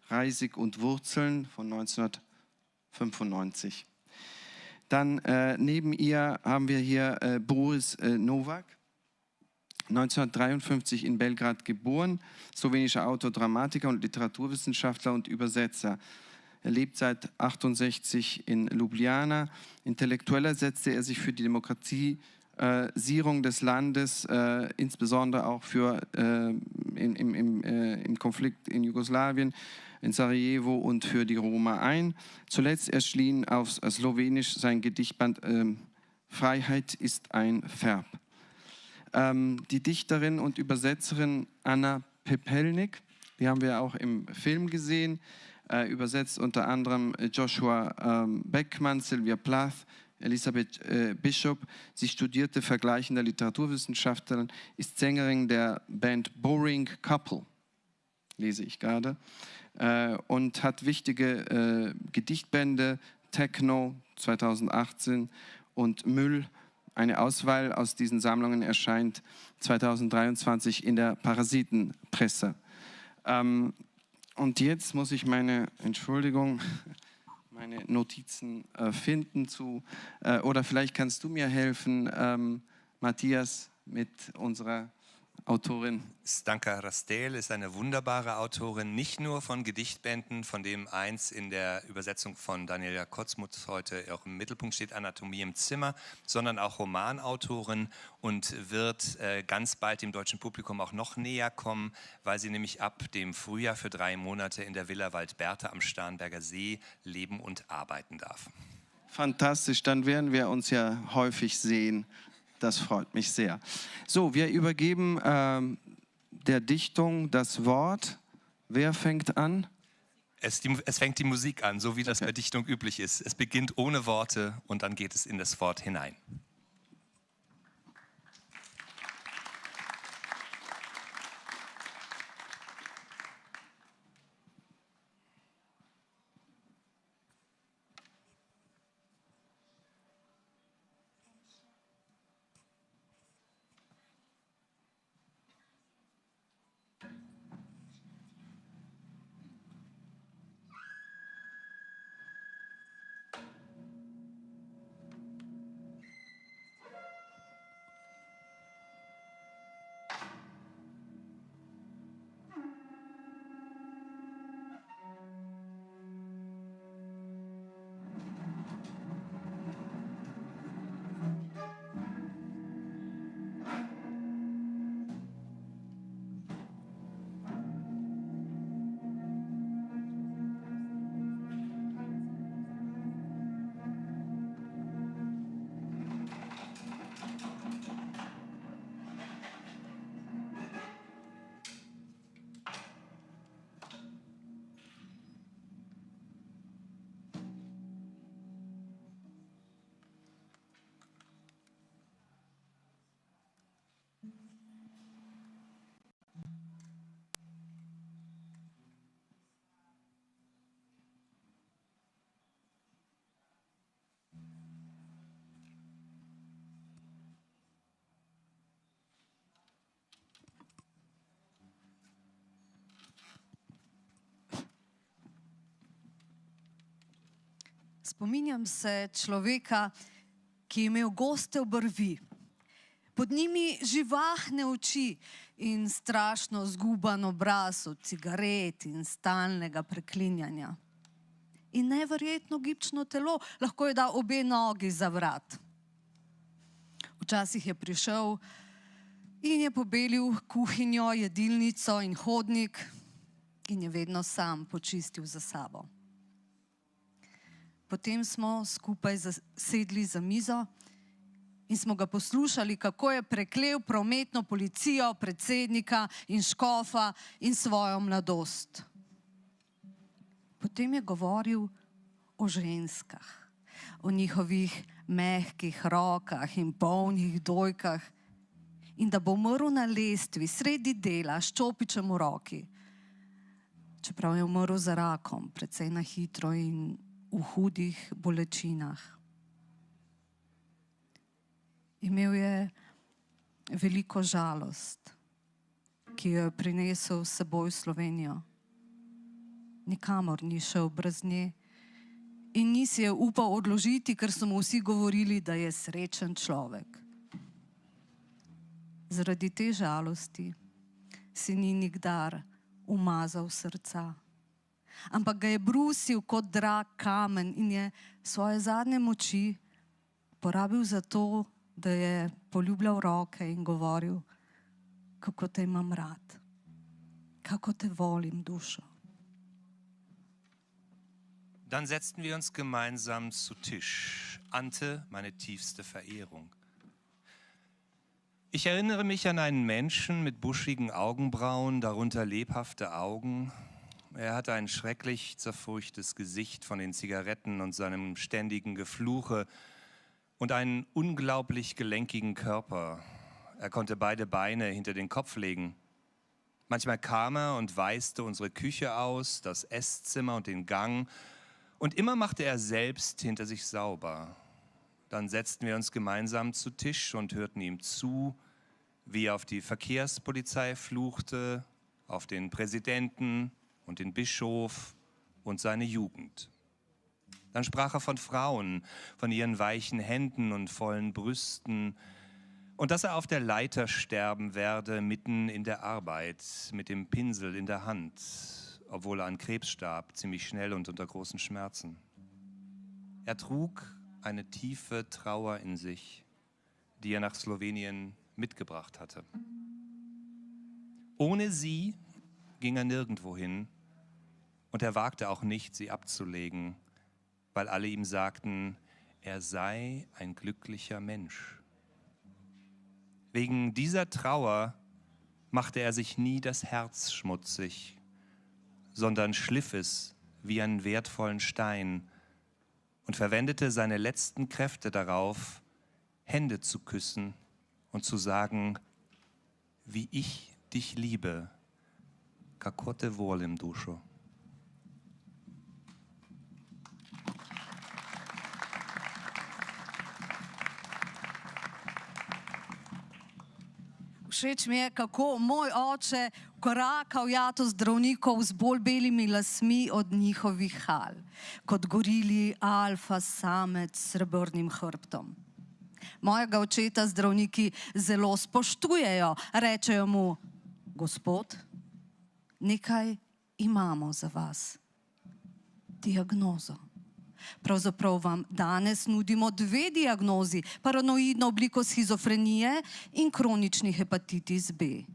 Reisig und Wurzeln von 1995. Dann neben ihr haben wir hier Boris Nowak, 1953 in Belgrad geboren, slowenischer Autor, Dramatiker und Literaturwissenschaftler und Übersetzer. Er lebt seit 1968 in Ljubljana. Intellektueller setzte er sich für die Demokratisierung des Landes, insbesondere auch für im Konflikt in Jugoslawien, in Sarajevo und für die Roma ein. Zuletzt erschien auf Slowenisch sein Gedichtband Freiheit ist ein Verb. Die Dichterin und Übersetzerin Anna Pepelnik, die haben wir auch im Film gesehen, übersetzt unter anderem Joshua Beckmann, Sylvia Plath, Elisabeth Bishop. Sie studierte vergleichende Literaturwissenschaften, ist Sängerin der Band Boring Couple, lese ich gerade, und hat wichtige Gedichtbände, Techno 2018 und Müll. Eine Auswahl aus diesen Sammlungen erscheint 2023 in der Parasitenpresse. Und jetzt muss ich meine Notizen finden oder vielleicht kannst du mir helfen, Matthias, mit unserer Autorin. Stanka Rastel ist eine wunderbare Autorin, nicht nur von Gedichtbänden, von dem eins in der Übersetzung von Daniela Kotzmuth heute auch im Mittelpunkt steht, Anatomie im Zimmer, sondern auch Romanautorin und wird ganz bald dem deutschen Publikum auch noch näher kommen, weil sie nämlich ab dem Frühjahr für 3 Monate in der Villa Waldbertha am Starnberger See leben und arbeiten darf. Fantastisch, dann werden wir uns ja häufig sehen. Das freut mich sehr. So, wir übergeben der Dichtung das Wort. Wer fängt an? Es fängt die Musik an, so wie das bei Dichtung üblich ist. Es beginnt ohne Worte und dann geht es in das Wort hinein. Spominjam se človeka, ki je imel goste obrvi, pod njimi živahne oči in strašno zguban obraz od cigaret in stalnega preklinjanja. In neverjetno gibčno telo, lahko je dal obe nogi za vrat. Včasih je prišel in je pobelil kuhinjo, jedilnico in hodnik in je vedno sam počistil za sabo. Potem smo skupaj sedli za mizo in smo ga poslušali, kako je preklel prometno policijo, predsednika in škofa in svojo mladost. Potem je govoril o ženskah, o njihovih mehkih rokah in polnih dojkah in da bo umrl na lestvi sredi dela s čopičem v roki, čeprav je umrl za rakom, precej na hitro in v hudih bolečinah. Imel je veliko žalost, ki jo je prinesel s seboj v Slovenijo. Nikamor ni šel brez nje in ni si je upal odložiti, ker so mu vsi govorili, da je srečen človek. Zaradi te žalosti si ni nikdar umazal srca, ampak ga je brusil kot drag kamen in je svoje zadnje moči porabil za to, da je poljubljal roke in govoril, kako te imam rad, kako te volim, dušo. Dann setzten wir uns gemeinsam zu Tisch. Ante, meine tiefste Verehrung. Ich erinnere mich an einen Menschen mit buschigen Augenbrauen, darunter lebhafte Augen. Er hatte ein schrecklich zerfurchtes Gesicht von den Zigaretten und seinem ständigen Gefluche und einen unglaublich gelenkigen Körper. Er konnte beide Beine hinter den Kopf legen. Manchmal kam er und weißte unsere Küche aus, das Esszimmer und den Gang. Und immer machte er selbst hinter sich sauber. Dann setzten wir uns gemeinsam zu Tisch und hörten ihm zu, wie er auf die Verkehrspolizei fluchte, auf den Präsidenten und den Bischof und seine Jugend. Dann sprach er von Frauen, von ihren weichen Händen und vollen Brüsten und dass er auf der Leiter sterben werde, mitten in der Arbeit, mit dem Pinsel in der Hand, obwohl er an Krebs starb, ziemlich schnell und unter großen Schmerzen. Er trug eine tiefe Trauer in sich, die er nach Slowenien mitgebracht hatte. Ohne sie ging er nirgendwo hin und er wagte auch nicht, sie abzulegen, weil alle ihm sagten, er sei ein glücklicher Mensch. Wegen dieser Trauer machte er sich nie das Herz schmutzig, sondern schliff es wie einen wertvollen Stein und verwendete seine letzten Kräfte darauf, Hände zu küssen und zu sagen, wie ich dich liebe, kako te volim, dušo. Všeč mi je, kako moj oče koraka v jato zdravnikov z bolj belimi lasmi od njihovih hal, kot gorili alfa samec s srebrnim hrbtom. Mojega očeta zdravniki zelo spoštujejo, rečejo mu, gospod, nekaj imamo za vas, diagnozo. Pravzaprav vam danes nudimo 2 diagnozi, paranoidno obliko shizofrenije in kronični hepatitis B.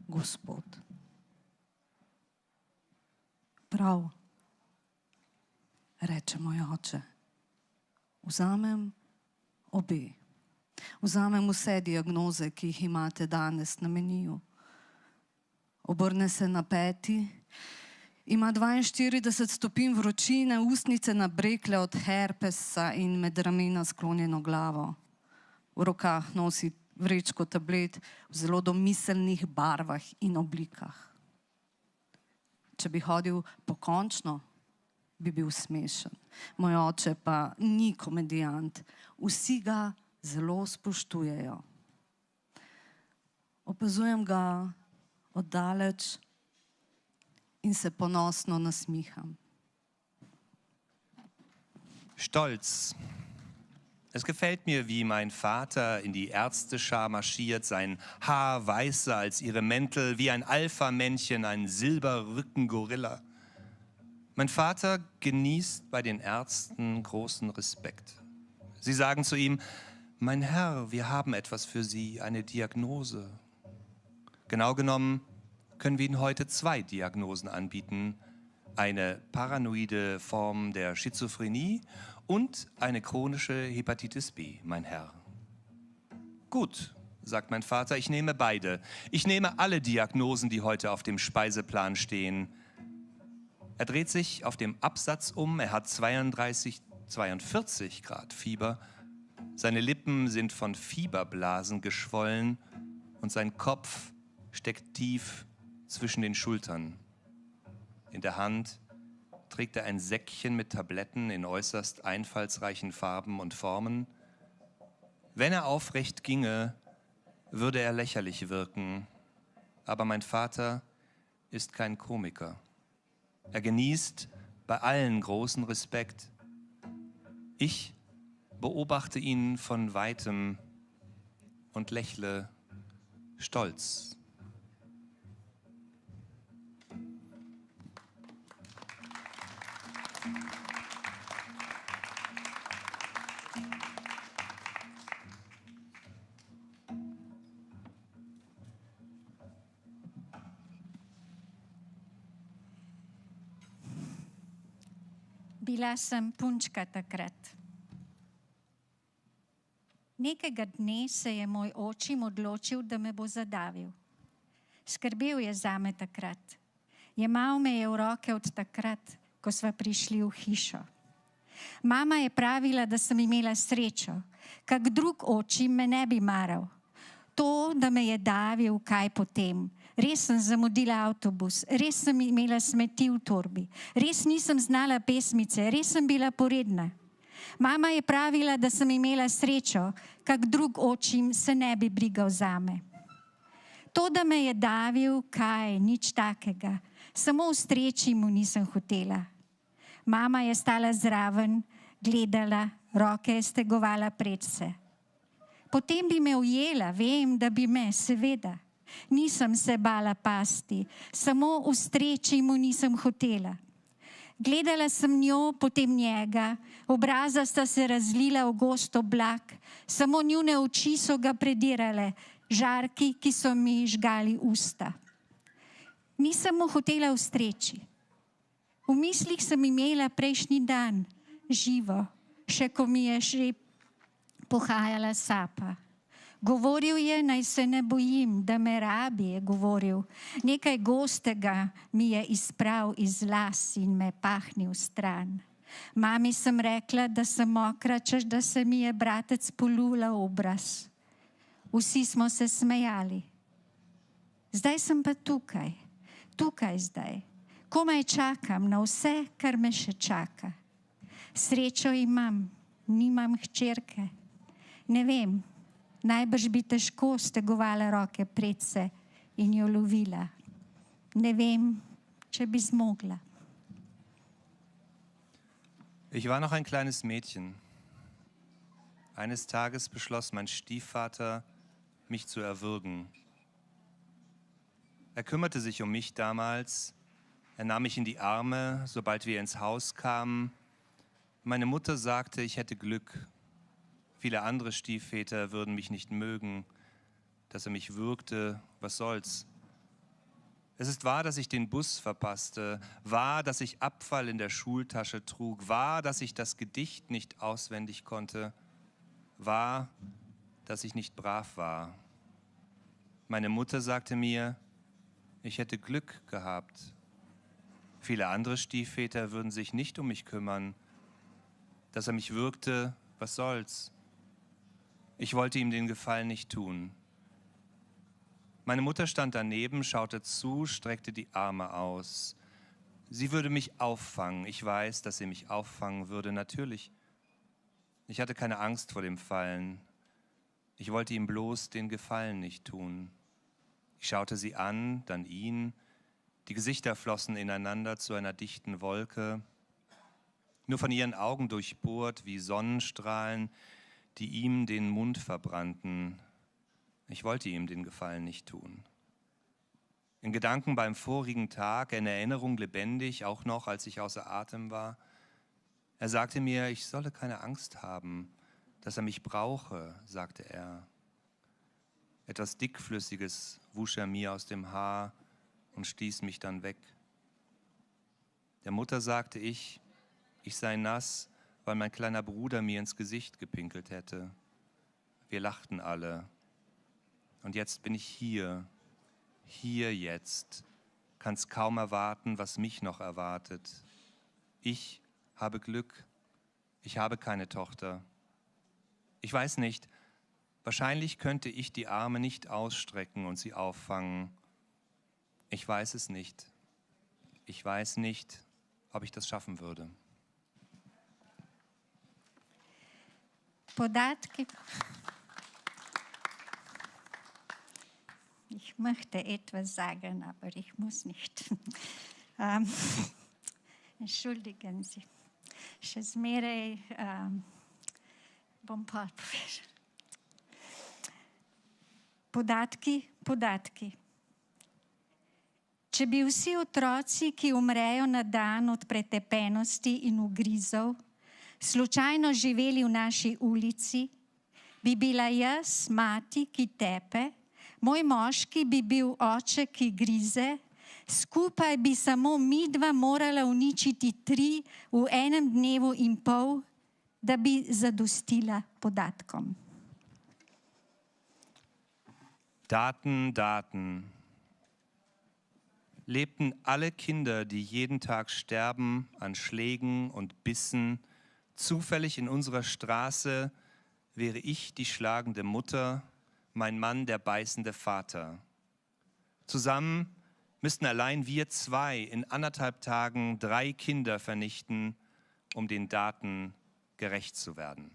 Gospod. Prav, reče moj oče, vzamem obe. Vzamem vse diagnoze, ki jih imate danes na meniju. Obrne se na peti, ima 42 stopinj vročine, ustnice nabrekle od herpesa in med ramena sklonjeno glavo. V rokah nosi vrečko tablet v zelo domiselnih barvah in oblikah. Če bi hodil pokončno, bi bil smešen. Moj oče pa ni komedijant. Vsi ga zelo spoštujejo. Opazujem ga oddaleč in se ponosno nasmiham. Stolz. Es gefällt mir, wie mein Vater in die Ärzteschar marschiert, sein Haar weißer als ihre Mäntel, wie ein Alpha-Männchen, ein Silberrücken-Gorilla. Mein Vater genießt bei den Ärzten großen Respekt. Sie sagen zu ihm: Mein Herr, wir haben etwas für Sie, eine Diagnose. Genau genommen können wir Ihnen heute 2 Diagnosen anbieten. Eine paranoide Form der Schizophrenie und eine chronische Hepatitis B, mein Herr. Gut, sagt mein Vater, ich nehme beide. Ich nehme alle Diagnosen, die heute auf dem Speiseplan stehen. Er dreht sich auf dem Absatz um, er hat 42 Grad Fieber. Seine Lippen sind von Fieberblasen geschwollen und sein Kopf steckt tief zwischen den Schultern. In der Hand trägt er ein Säckchen mit Tabletten in äußerst einfallsreichen Farben und Formen. Wenn er aufrecht ginge, würde er lächerlich wirken. Aber mein Vater ist kein Komiker. Er genießt bei allen großen Respekt. Ich beobachte ihn von Weitem und lächle stolz. Bila sem punčka takrat. Nekega dne se je moj očim odločil, da me bo zadavil. Skrbel je zame takrat. Jemal me je v roke od takrat, ko sva prišli v hišo. Mama je pravila, da sem imela srečo. Kak drug očim me ne bi maral. To, da me je davil, kaj potem. Res sem zamudila avtobus, res sem imela smeti v torbi, res nisem znala pesmice, res sem bila poredna. Mama je pravila, da sem imela srečo, kak drug očim se ne bi brigal zame. To, da me je davil, kaj, nič takega, samo ustreči mu nisem hotela. Mama je stala zraven, gledala, roke je stegovala predse. Potem bi me ujela, vem, da bi me, seveda. Nisem se bala pasti, samo ustreči mu nisem hotela. Gledala sem njo, potem njega, obraza sta se razlila v gost oblak, samo njune oči so ga predirale, žarki, ki so mi žgali usta. Nisem mu hotela ustreči. V mislih sem imela prejšnji dan, živo, še ko mi je že pohajala sapa. Govoril je, naj se ne bojim, da me rabi, je govoril. Nekaj gostega mi je izprav iz las in me pahnil stran. Mami sem rekla, da sem mokra, češ da se mi je bratec polula obraz. Vsi smo se smejali. Zdaj sem pa tukaj, tukaj zdaj. Komaj čakam na vse, kar me še čaka. Srečo imam, nimam hčerke. Ne vem, najbrž bi težko stegovala roke predse in jo lovila. Ne vem, če bi zmogla. Ich war noch ein kleines Mädchen. Eines Tages beschloss mein Stiefvater, mich zu erwürgen. Er kümmerte sich um mich damals. Er nahm mich in die Arme, sobald wir ins Haus kamen. Meine Mutter sagte, ich hätte Glück. Viele andere Stiefväter würden mich nicht mögen, dass er mich würgte, was soll's. Es ist wahr, dass ich den Bus verpasste, wahr, dass ich Abfall in der Schultasche trug, wahr, dass ich das Gedicht nicht auswendig konnte, wahr, dass ich nicht brav war. Meine Mutter sagte mir, ich hätte Glück gehabt. Viele andere Stiefväter würden sich nicht um mich kümmern, dass er mich würgte, was soll's. Ich wollte ihm den Gefallen nicht tun. Meine Mutter stand daneben, schaute zu, streckte die Arme aus. Sie würde mich auffangen. Ich weiß, dass sie mich auffangen würde, natürlich. Ich hatte keine Angst vor dem Fallen. Ich wollte ihm bloß den Gefallen nicht tun. Ich schaute sie an, dann ihn. Die Gesichter flossen ineinander zu einer dichten Wolke. nur von ihren Augen durchbohrt wie Sonnenstrahlen, die ihm den Mund verbrannten. Ich wollte ihm den Gefallen nicht tun. In Gedanken beim vorigen Tag, in Erinnerung lebendig, auch noch, als ich außer Atem war. Er sagte mir, ich solle keine Angst haben, dass er mich brauche, sagte er. Etwas Dickflüssiges wusch er mir aus dem Haar und stieß mich dann weg. Der Mutter sagte ich sei nass, weil mein kleiner Bruder mir ins Gesicht gepinkelt hätte. Wir lachten alle. Und jetzt bin ich hier jetzt, kann's kaum erwarten, was mich noch erwartet. Ich habe Glück, ich habe keine Tochter. Ich weiß nicht, wahrscheinlich könnte ich die Arme nicht ausstrecken und sie auffangen. Ich weiß es nicht. Ich weiß nicht, ob ich das schaffen würde. Podatki. Ich möchte etwas sagen, aber ich muss nicht. Entschuldigen Sie. Še zmeraj bom pa povedala. Podatki. Če bi vsi otroci, ki umrejo na dan od pretepenosti in ugrizov, slučajno živeli v naši ulici, bi bila jaz mati, ki tepe, moj moški bi bil oče, ki grize, skupaj bi samo midva morala uničiti 3 v enem dnevu in pol, da bi zadostila podatkom. Daten. Lebten alle Kinder, die jeden Tag sterben an Schlägen und Bissen, zufällig in unserer Straße, wäre ich die schlagende Mutter, mein Mann der beißende Vater. Zusammen müssten allein wir 2 in 1,5 Tagen 3 Kinder vernichten, um den Daten gerecht zu werden.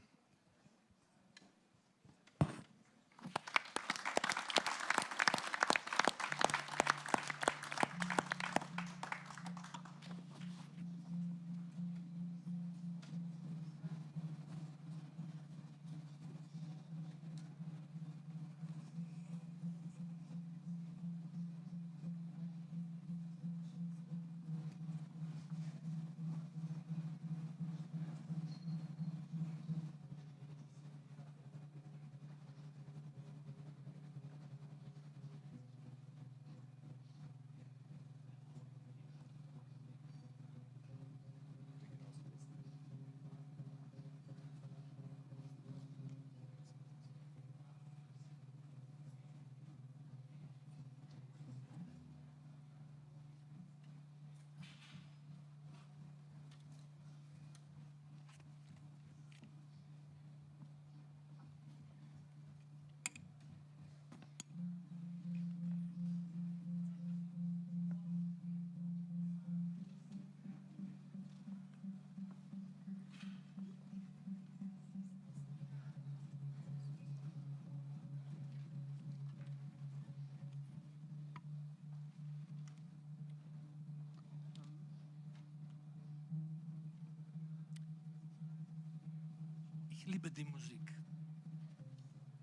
Ich liebe die Musik.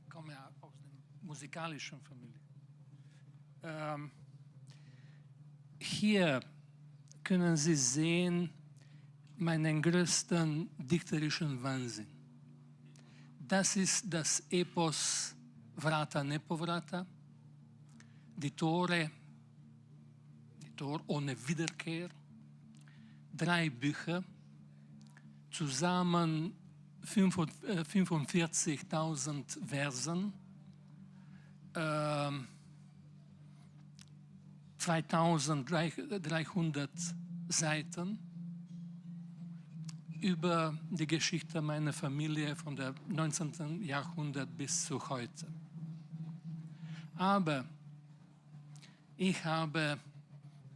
Ich komme ja aus einer musikalischen Familie. Hier können Sie sehen meinen größten dichterischen Wahnsinn. Das ist das Epos Vrata Nepovrata, die Tor ohne Wiederkehr, 3 Bücher, zusammen 45.000 Versen, 2300 Seiten über die Geschichte meiner Familie von dem 19. Jahrhundert bis zu heute. Aber ich habe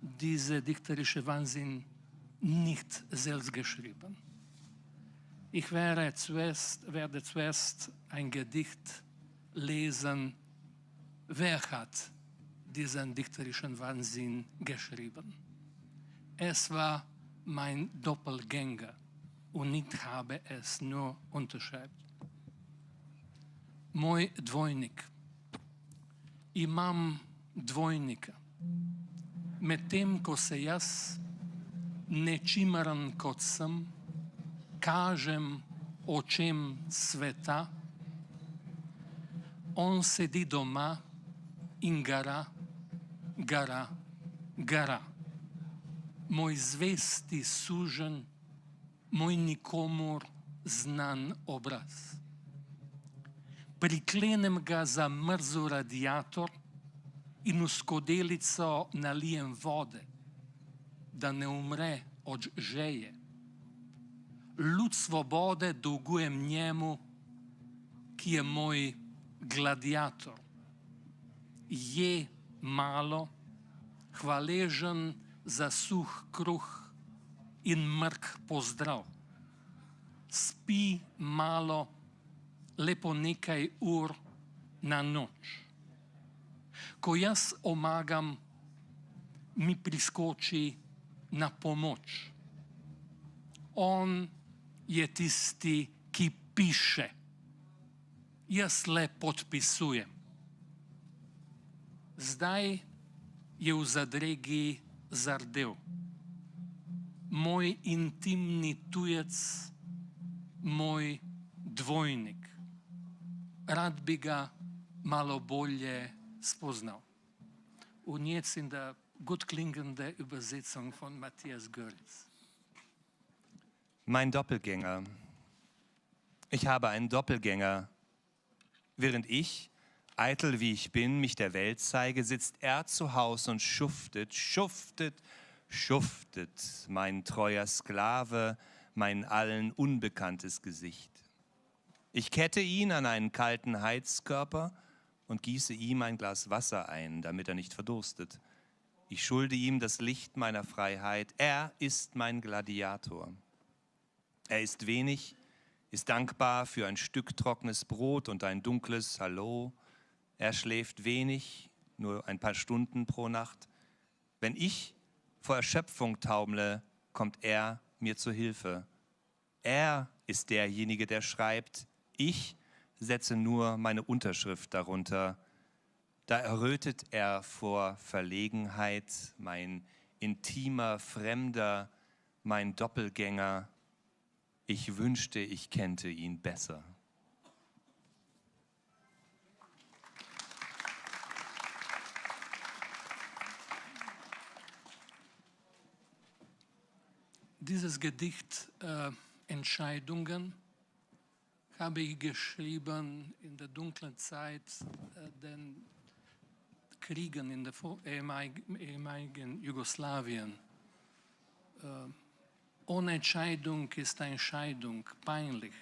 diese dichterische Wahnsinn nicht selbst geschrieben. Ich werde zuerst ein Gedicht lesen. Wer hat diesen dichterischen Wahnsinn geschrieben? Es war mein Doppelgänger und nicht habe es nur unterschreibt. Moj dvojnik. Imam dvojnika. Medtem ko se jaz nečimran kot sem, kažem očem sveta, on sedi doma in gara, gara, gara. Moj zvesti suženj, moj nikomur znan obraz. Priklenem ga za mrzel radiator in v skodelico nalijem vode, da ne umre od žeje. Lud svobode dolgujem njemu, ki je moj gladiator. Je malo, hvaležen za suh kruh in mrk pozdrav. Spi malo, lepo nekaj ur na noč. Ko jaz omagam, mi priskoči na pomoč. On je tisti, ki piše. Jaz le podpisujem. Zdaj je v zadregi zardel. Moj intimni tujec, moj dvojnik. Rad bi ga malo bolje spoznal. Und jetzt in der gut klingende Übersetzung von Matthias Görlitz. Mein Doppelgänger. Ich habe einen Doppelgänger. Während ich, eitel wie ich bin, mich der Welt zeige, sitzt er zu Haus und schuftet, schuftet, schuftet, mein treuer Sklave, mein allen unbekanntes Gesicht. Ich kette ihn an einen kalten Heizkörper und gieße ihm ein Glas Wasser ein, damit er nicht verdurstet. Ich schulde ihm das Licht meiner Freiheit. Er ist mein Gladiator. Er isst wenig, ist dankbar für ein Stück trockenes Brot und ein dunkles Hallo. Er schläft wenig, nur ein paar Stunden pro Nacht. Wenn ich vor Erschöpfung taumle, kommt er mir zu Hilfe. Er ist derjenige, der schreibt. Ich setze nur meine Unterschrift darunter. Da errötet er vor Verlegenheit, mein intimer Fremder, mein Doppelgänger. Ich wünschte, ich kennte ihn besser. Dieses Gedicht Entscheidungen habe ich geschrieben in der dunklen Zeit den Kriegen in der ehemaligen Jugoslawien. Ohne Entscheidung ist eine Scheidung peinlich.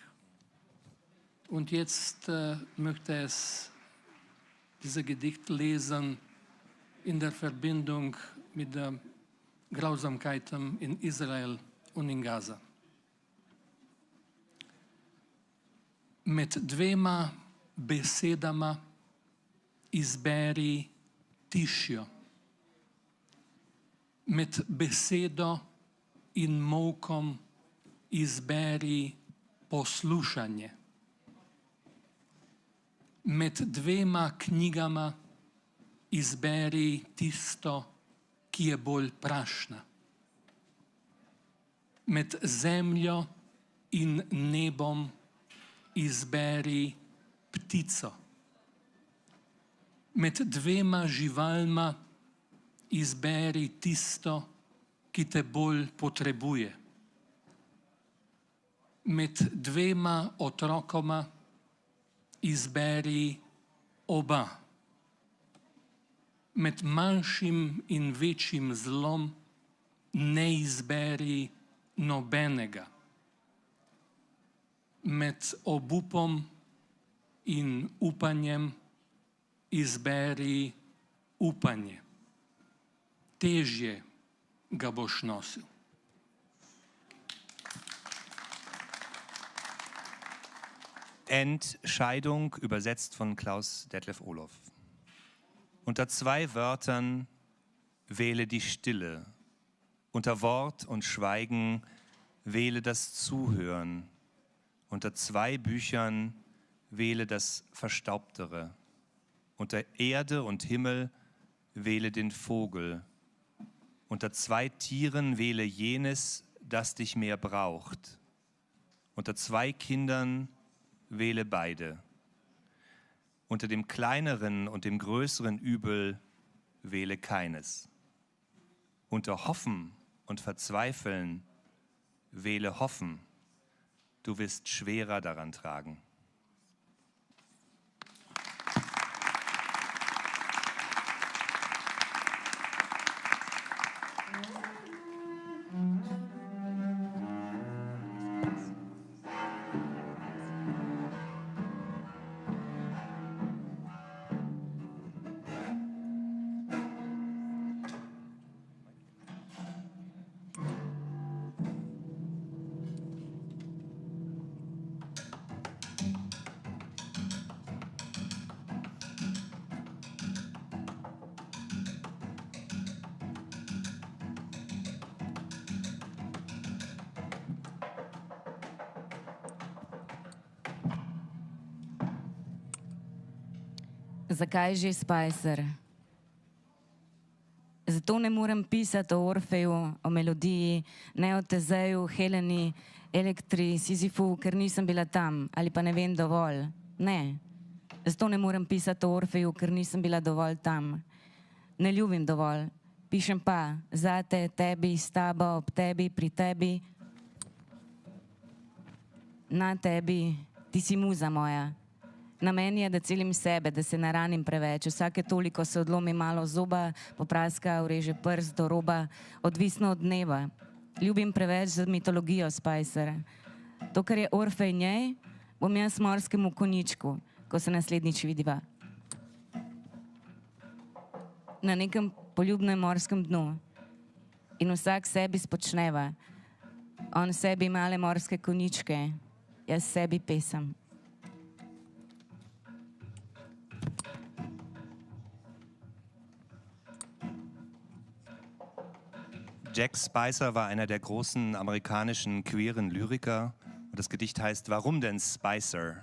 Und jetzt möchte es dieses Gedicht lesen in der Verbindung mit den Grausamkeiten in Israel und in Gaza. Med dvema besedama izberi tišjo. Med besedo in molkom izberi poslušanje. Med dvema knjigama izberi tisto, ki je bolj prašna. Med zemljo in nebom izberi ptico. Med dvema živalma izberi tisto, ki te bolj potrebuje. Med dvema otrokoma izberi oba. Med manjšim in večjim zlom ne izberi nobenega. Med obupom in upanjem izberi upanje. Težje ga boš nosil. Entscheidung, übersetzt von Klaus Detlef Olof. Unter zwei Wörtern wähle die Stille. Unter Wort und Schweigen wähle das Zuhören. Unter 2 Büchern wähle das Verstaubtere. Unter Erde und Himmel wähle den Vogel. Unter 2 Tieren wähle jenes, das dich mehr braucht. Unter 2 Kindern wähle beide. Unter dem kleineren und dem größeren Übel wähle keines. Unter Hoffen und Verzweifeln wähle Hoffen. Du wirst schwerer daran tragen. Zakaj že Spicer? Zato ne morem pisati o Orfeju, o melodiji, ne o Tezeju, Heleni, Elektri, Sizifu, ker nisem bila tam ali pa ne vem dovolj. Ne. Zato ne morem pisati o Orfeju, ker nisem bila dovolj tam. Ne ljubim dovolj. Pišem pa zate, tebi, s tabo, ob tebi, pri tebi, na tebi, ti si muza moja. Na meni je, da celim sebe, da se naranim preveč. Vsake toliko se odlomi malo zoba, popraska, ureže prst do roba, odvisno od dneva. Ljubim preveč za mitologijo Spicer. To, kar je Orfej njej, bom jaz morskemu konjičku, ko se naslednjič vidiva. Na nekem poljubnem morskem dnu. In vsak sebi spočneva. On sebi male morske konjičke, jaz sebi pesem. Jack Spicer war einer der großen amerikanischen queeren Lyriker. Und das Gedicht heißt Warum denn Spicer?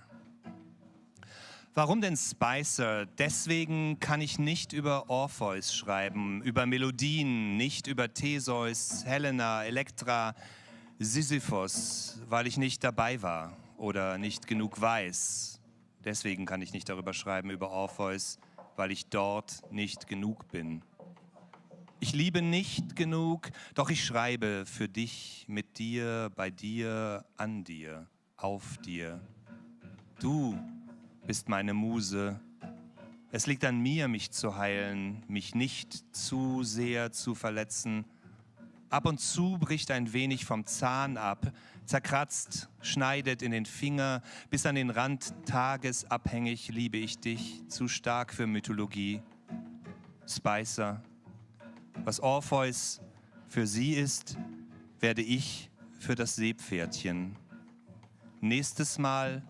Warum denn Spicer? Deswegen kann ich nicht über Orpheus schreiben, über Melodien, nicht über Theseus, Helena, Elektra, Sisyphos, weil ich nicht dabei war oder nicht genug weiß. Deswegen kann ich nicht darüber schreiben, über Orpheus, weil ich dort nicht genug bin. Ich liebe nicht genug, doch ich schreibe für dich, mit dir, bei dir, an dir, auf dir. Du bist meine Muse. Es liegt an mir, mich zu heilen, mich nicht zu sehr zu verletzen. Ab und zu bricht ein wenig vom Zahn ab, zerkratzt, schneidet in den Finger, bis an den Rand tagesabhängig liebe ich dich, zu stark für Mythologie. Spicer. Was Orpheus für sie ist, werde ich für das Seepferdchen. Nächstes Mal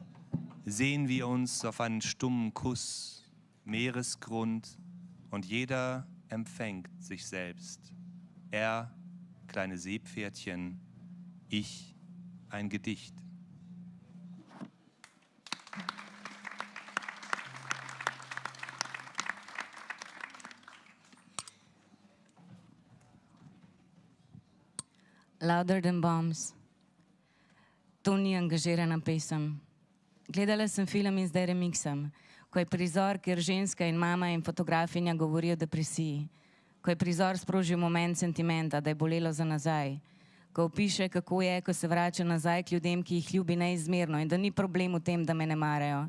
sehen wir uns auf einen stummen Kuss, Meeresgrund, und jeder empfängt sich selbst. Er, kleine Seepferdchen, ich, ein Gedicht. Louder Than Bombs. To ni angažirana pesem. Gledala sem film in zdaj remiksam, ko je prizor, kjer ženska in mama in fotografinja govorijo o depresiji, ko je prizor sprožil moment sentimenta, da je bolelo za nazaj, ko opiše, kako je, ko se vrača nazaj k ljudem, ki jih ljubi neizmerno in da ni problem v tem, da me ne marajo.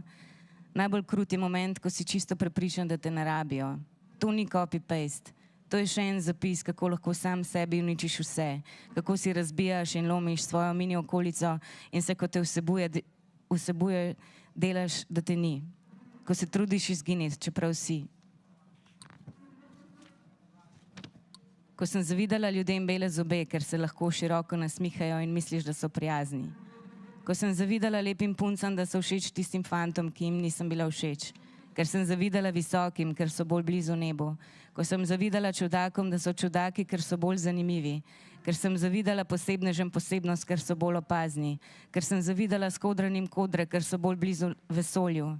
Najbolj krut je moment, ko si čisto prepričan, da te ne rabijo. To ni copy-paste. To je še en zapis, kako lahko sam sebi uničiš vse, kako si razbijaš in lomiš svojo mini okolico in se, ko te vsebuje, delaš, da te ni. Ko se trudiš izginiti, čeprav si. Ko sem zavidala ljudem bele zobe, ker se lahko široko nasmihajo in misliš, da so prijazni. Ko sem zavidala lepim puncam, da so všeč tistim fantom, ki jim nisem bila všeč. Ker sem zavidala visokim, ker so bolj blizu nebu. Ko sem zavidala čudakom, da so čudaki, ker so bolj zanimivi. ker sem zavidala posebnežem posebnost, ker so bolj opazni, ker sem zavidala skodranim kodre, ker so bolj blizu vesolju.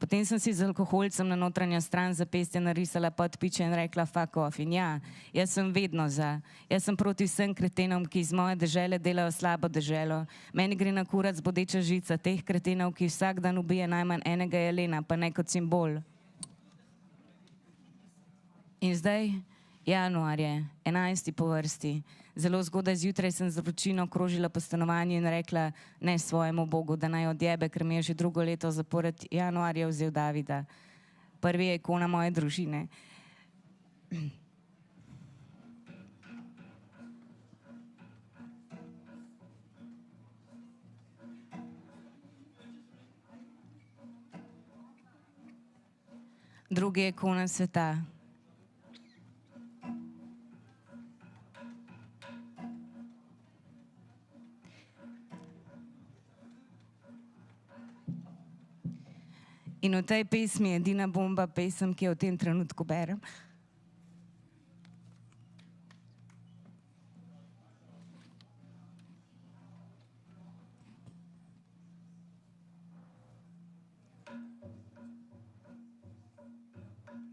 Potem sem si z alkoholcem na notranjo stran zapestja narisala podpiče in rekla fuck off. In ja, jaz sem vedno za. Jaz sem proti vsem kretenom, ki iz moje dežele delajo slabo deželo. Meni gre na kurac bodeča žica teh kretenov, ki vsak dan ubije najmanj enega jelena, pa ne kot simbol. In zdaj, januar je, 11. po vrsti. Zelo zgodaj zjutraj sem z vročino krožila po stanovanju in rekla ne svojemu Bogu, da naj odjebe, ker mi je že drugo leto zapored januarja vzel Davida. Prvi je ikona moje družine. Drugi je ikona sveta. In v tej pesmi je edina bomba pesem, ki jo v tem trenutku berem.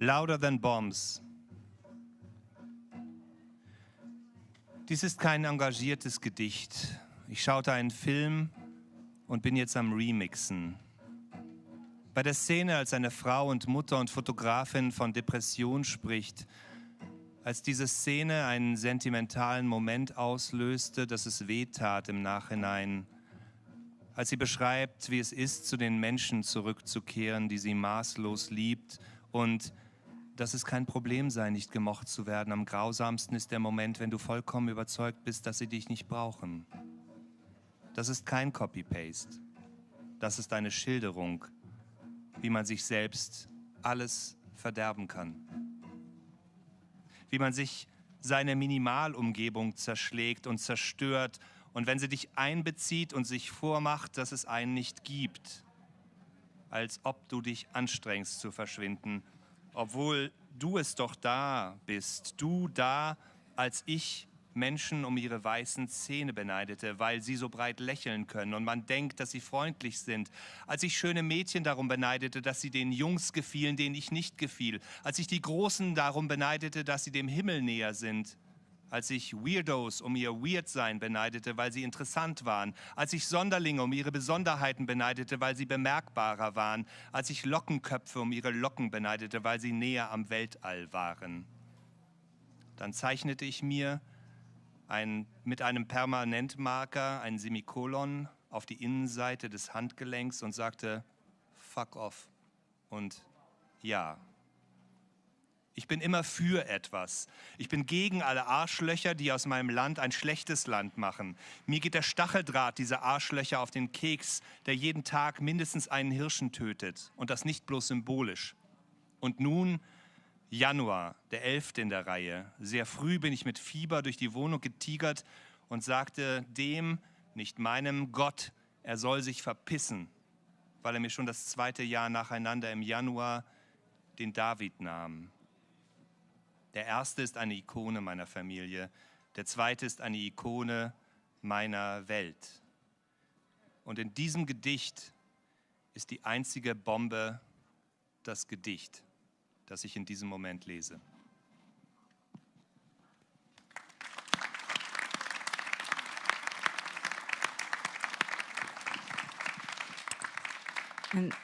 Louder than bombs. Dies ist kein engagiertes Gedicht. Ich schaute einen Film und bin jetzt am Remixen. Bei der Szene, als eine Frau und Mutter und Fotografin von Depression spricht, als diese Szene einen sentimentalen Moment auslöste, dass es wehtat im Nachhinein, als sie beschreibt, wie es ist, zu den Menschen zurückzukehren, die sie maßlos liebt und dass es kein Problem sei, nicht gemocht zu werden. Am grausamsten ist der Moment, wenn du vollkommen überzeugt bist, dass sie dich nicht brauchen. Das ist kein Copy-Paste. Das ist eine Schilderung, wie man sich selbst alles verderben kann. Wie man sich seine Minimalumgebung zerschlägt und zerstört und wenn sie dich einbezieht und sich vormacht, dass es einen nicht gibt, als ob du dich anstrengst zu verschwinden, obwohl du es doch da bist, du da, als ich Menschen um ihre weißen Zähne beneidete, weil sie so breit lächeln können und man denkt, dass sie freundlich sind. Als ich schöne Mädchen darum beneidete, dass sie den Jungs gefielen, denen ich nicht gefiel. Als ich die Großen darum beneidete, dass sie dem Himmel näher sind. Als ich Weirdos um ihr Weirdsein beneidete, weil sie interessant waren. Als ich Sonderlinge um ihre Besonderheiten beneidete, weil sie bemerkbarer waren. Als ich Lockenköpfe um ihre Locken beneidete, weil sie näher am Weltall waren. Dann zeichnete ich mir mit einem Permanentmarker ein Semikolon auf die Innenseite des Handgelenks und sagte, fuck off und ja. Ich bin immer für etwas. Ich bin gegen alle Arschlöcher, die aus meinem Land ein schlechtes Land machen. Mir geht der Stacheldraht dieser Arschlöcher auf den Keks, der jeden Tag mindestens einen Hirschen tötet. Und das nicht bloß symbolisch. Und nun Januar, der 11. in der Reihe. Sehr früh bin ich mit Fieber durch die Wohnung getigert und sagte dem, nicht meinem Gott, er soll sich verpissen, weil er mir schon das 2. Jahr nacheinander im Januar den David nahm. Der erste ist eine Ikone meiner Familie, der zweite ist eine Ikone meiner Welt. Und in diesem Gedicht ist die einzige Bombe das Gedicht, das ich in diesem Moment lese. And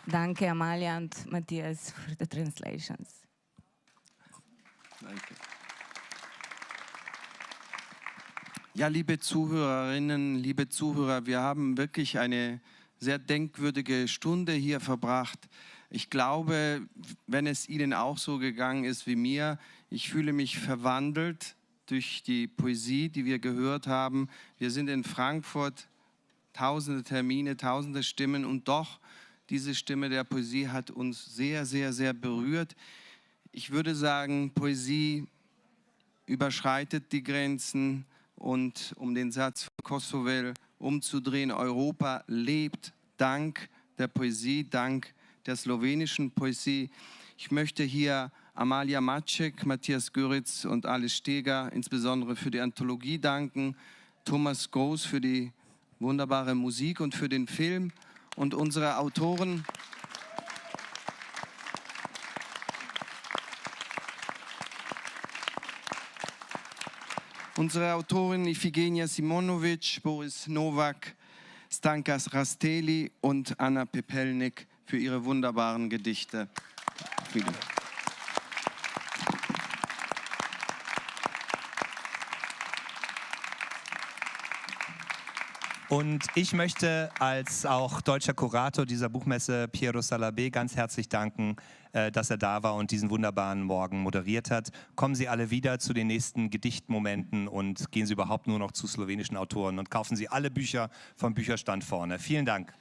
danke Amalia und Matthias for the translations. Danke. Ja, liebe Zuhörerinnen, liebe Zuhörer, wir haben wirklich eine sehr denkwürdige Stunde hier verbracht. Ich glaube, wenn es Ihnen auch so gegangen ist wie mir, ich fühle mich verwandelt durch die Poesie, die wir gehört haben. Wir sind in Frankfurt, tausende Termine, tausende Stimmen und doch, diese Stimme der Poesie hat uns sehr, sehr, sehr berührt. Ich würde sagen, Poesie überschreitet die Grenzen und um den Satz von Kosovel umzudrehen, Europa lebt dank der Poesie, dank der slowenischen Poesie. Ich möchte hier Amalia Maciek, Matthias Göritz und Alice Steger insbesondere für die Anthologie danken, Thomas Groß für die wunderbare Musik und für den Film und unsere Autoren. Unsere Autoren Ifigenia Simonovic, Boris Nowak, Stankas Rasteli und Anna Pepelnik für ihre wunderbaren Gedichte. Vielen Dank. Und ich möchte als auch deutscher Kurator dieser Buchmesse Piero Salabé ganz herzlich danken, dass er da war und diesen wunderbaren Morgen moderiert hat. Kommen Sie alle wieder zu den nächsten Gedichtmomenten und gehen Sie überhaupt nur noch zu slowenischen Autoren und kaufen Sie alle Bücher vom Bücherstand vorne. Vielen Dank.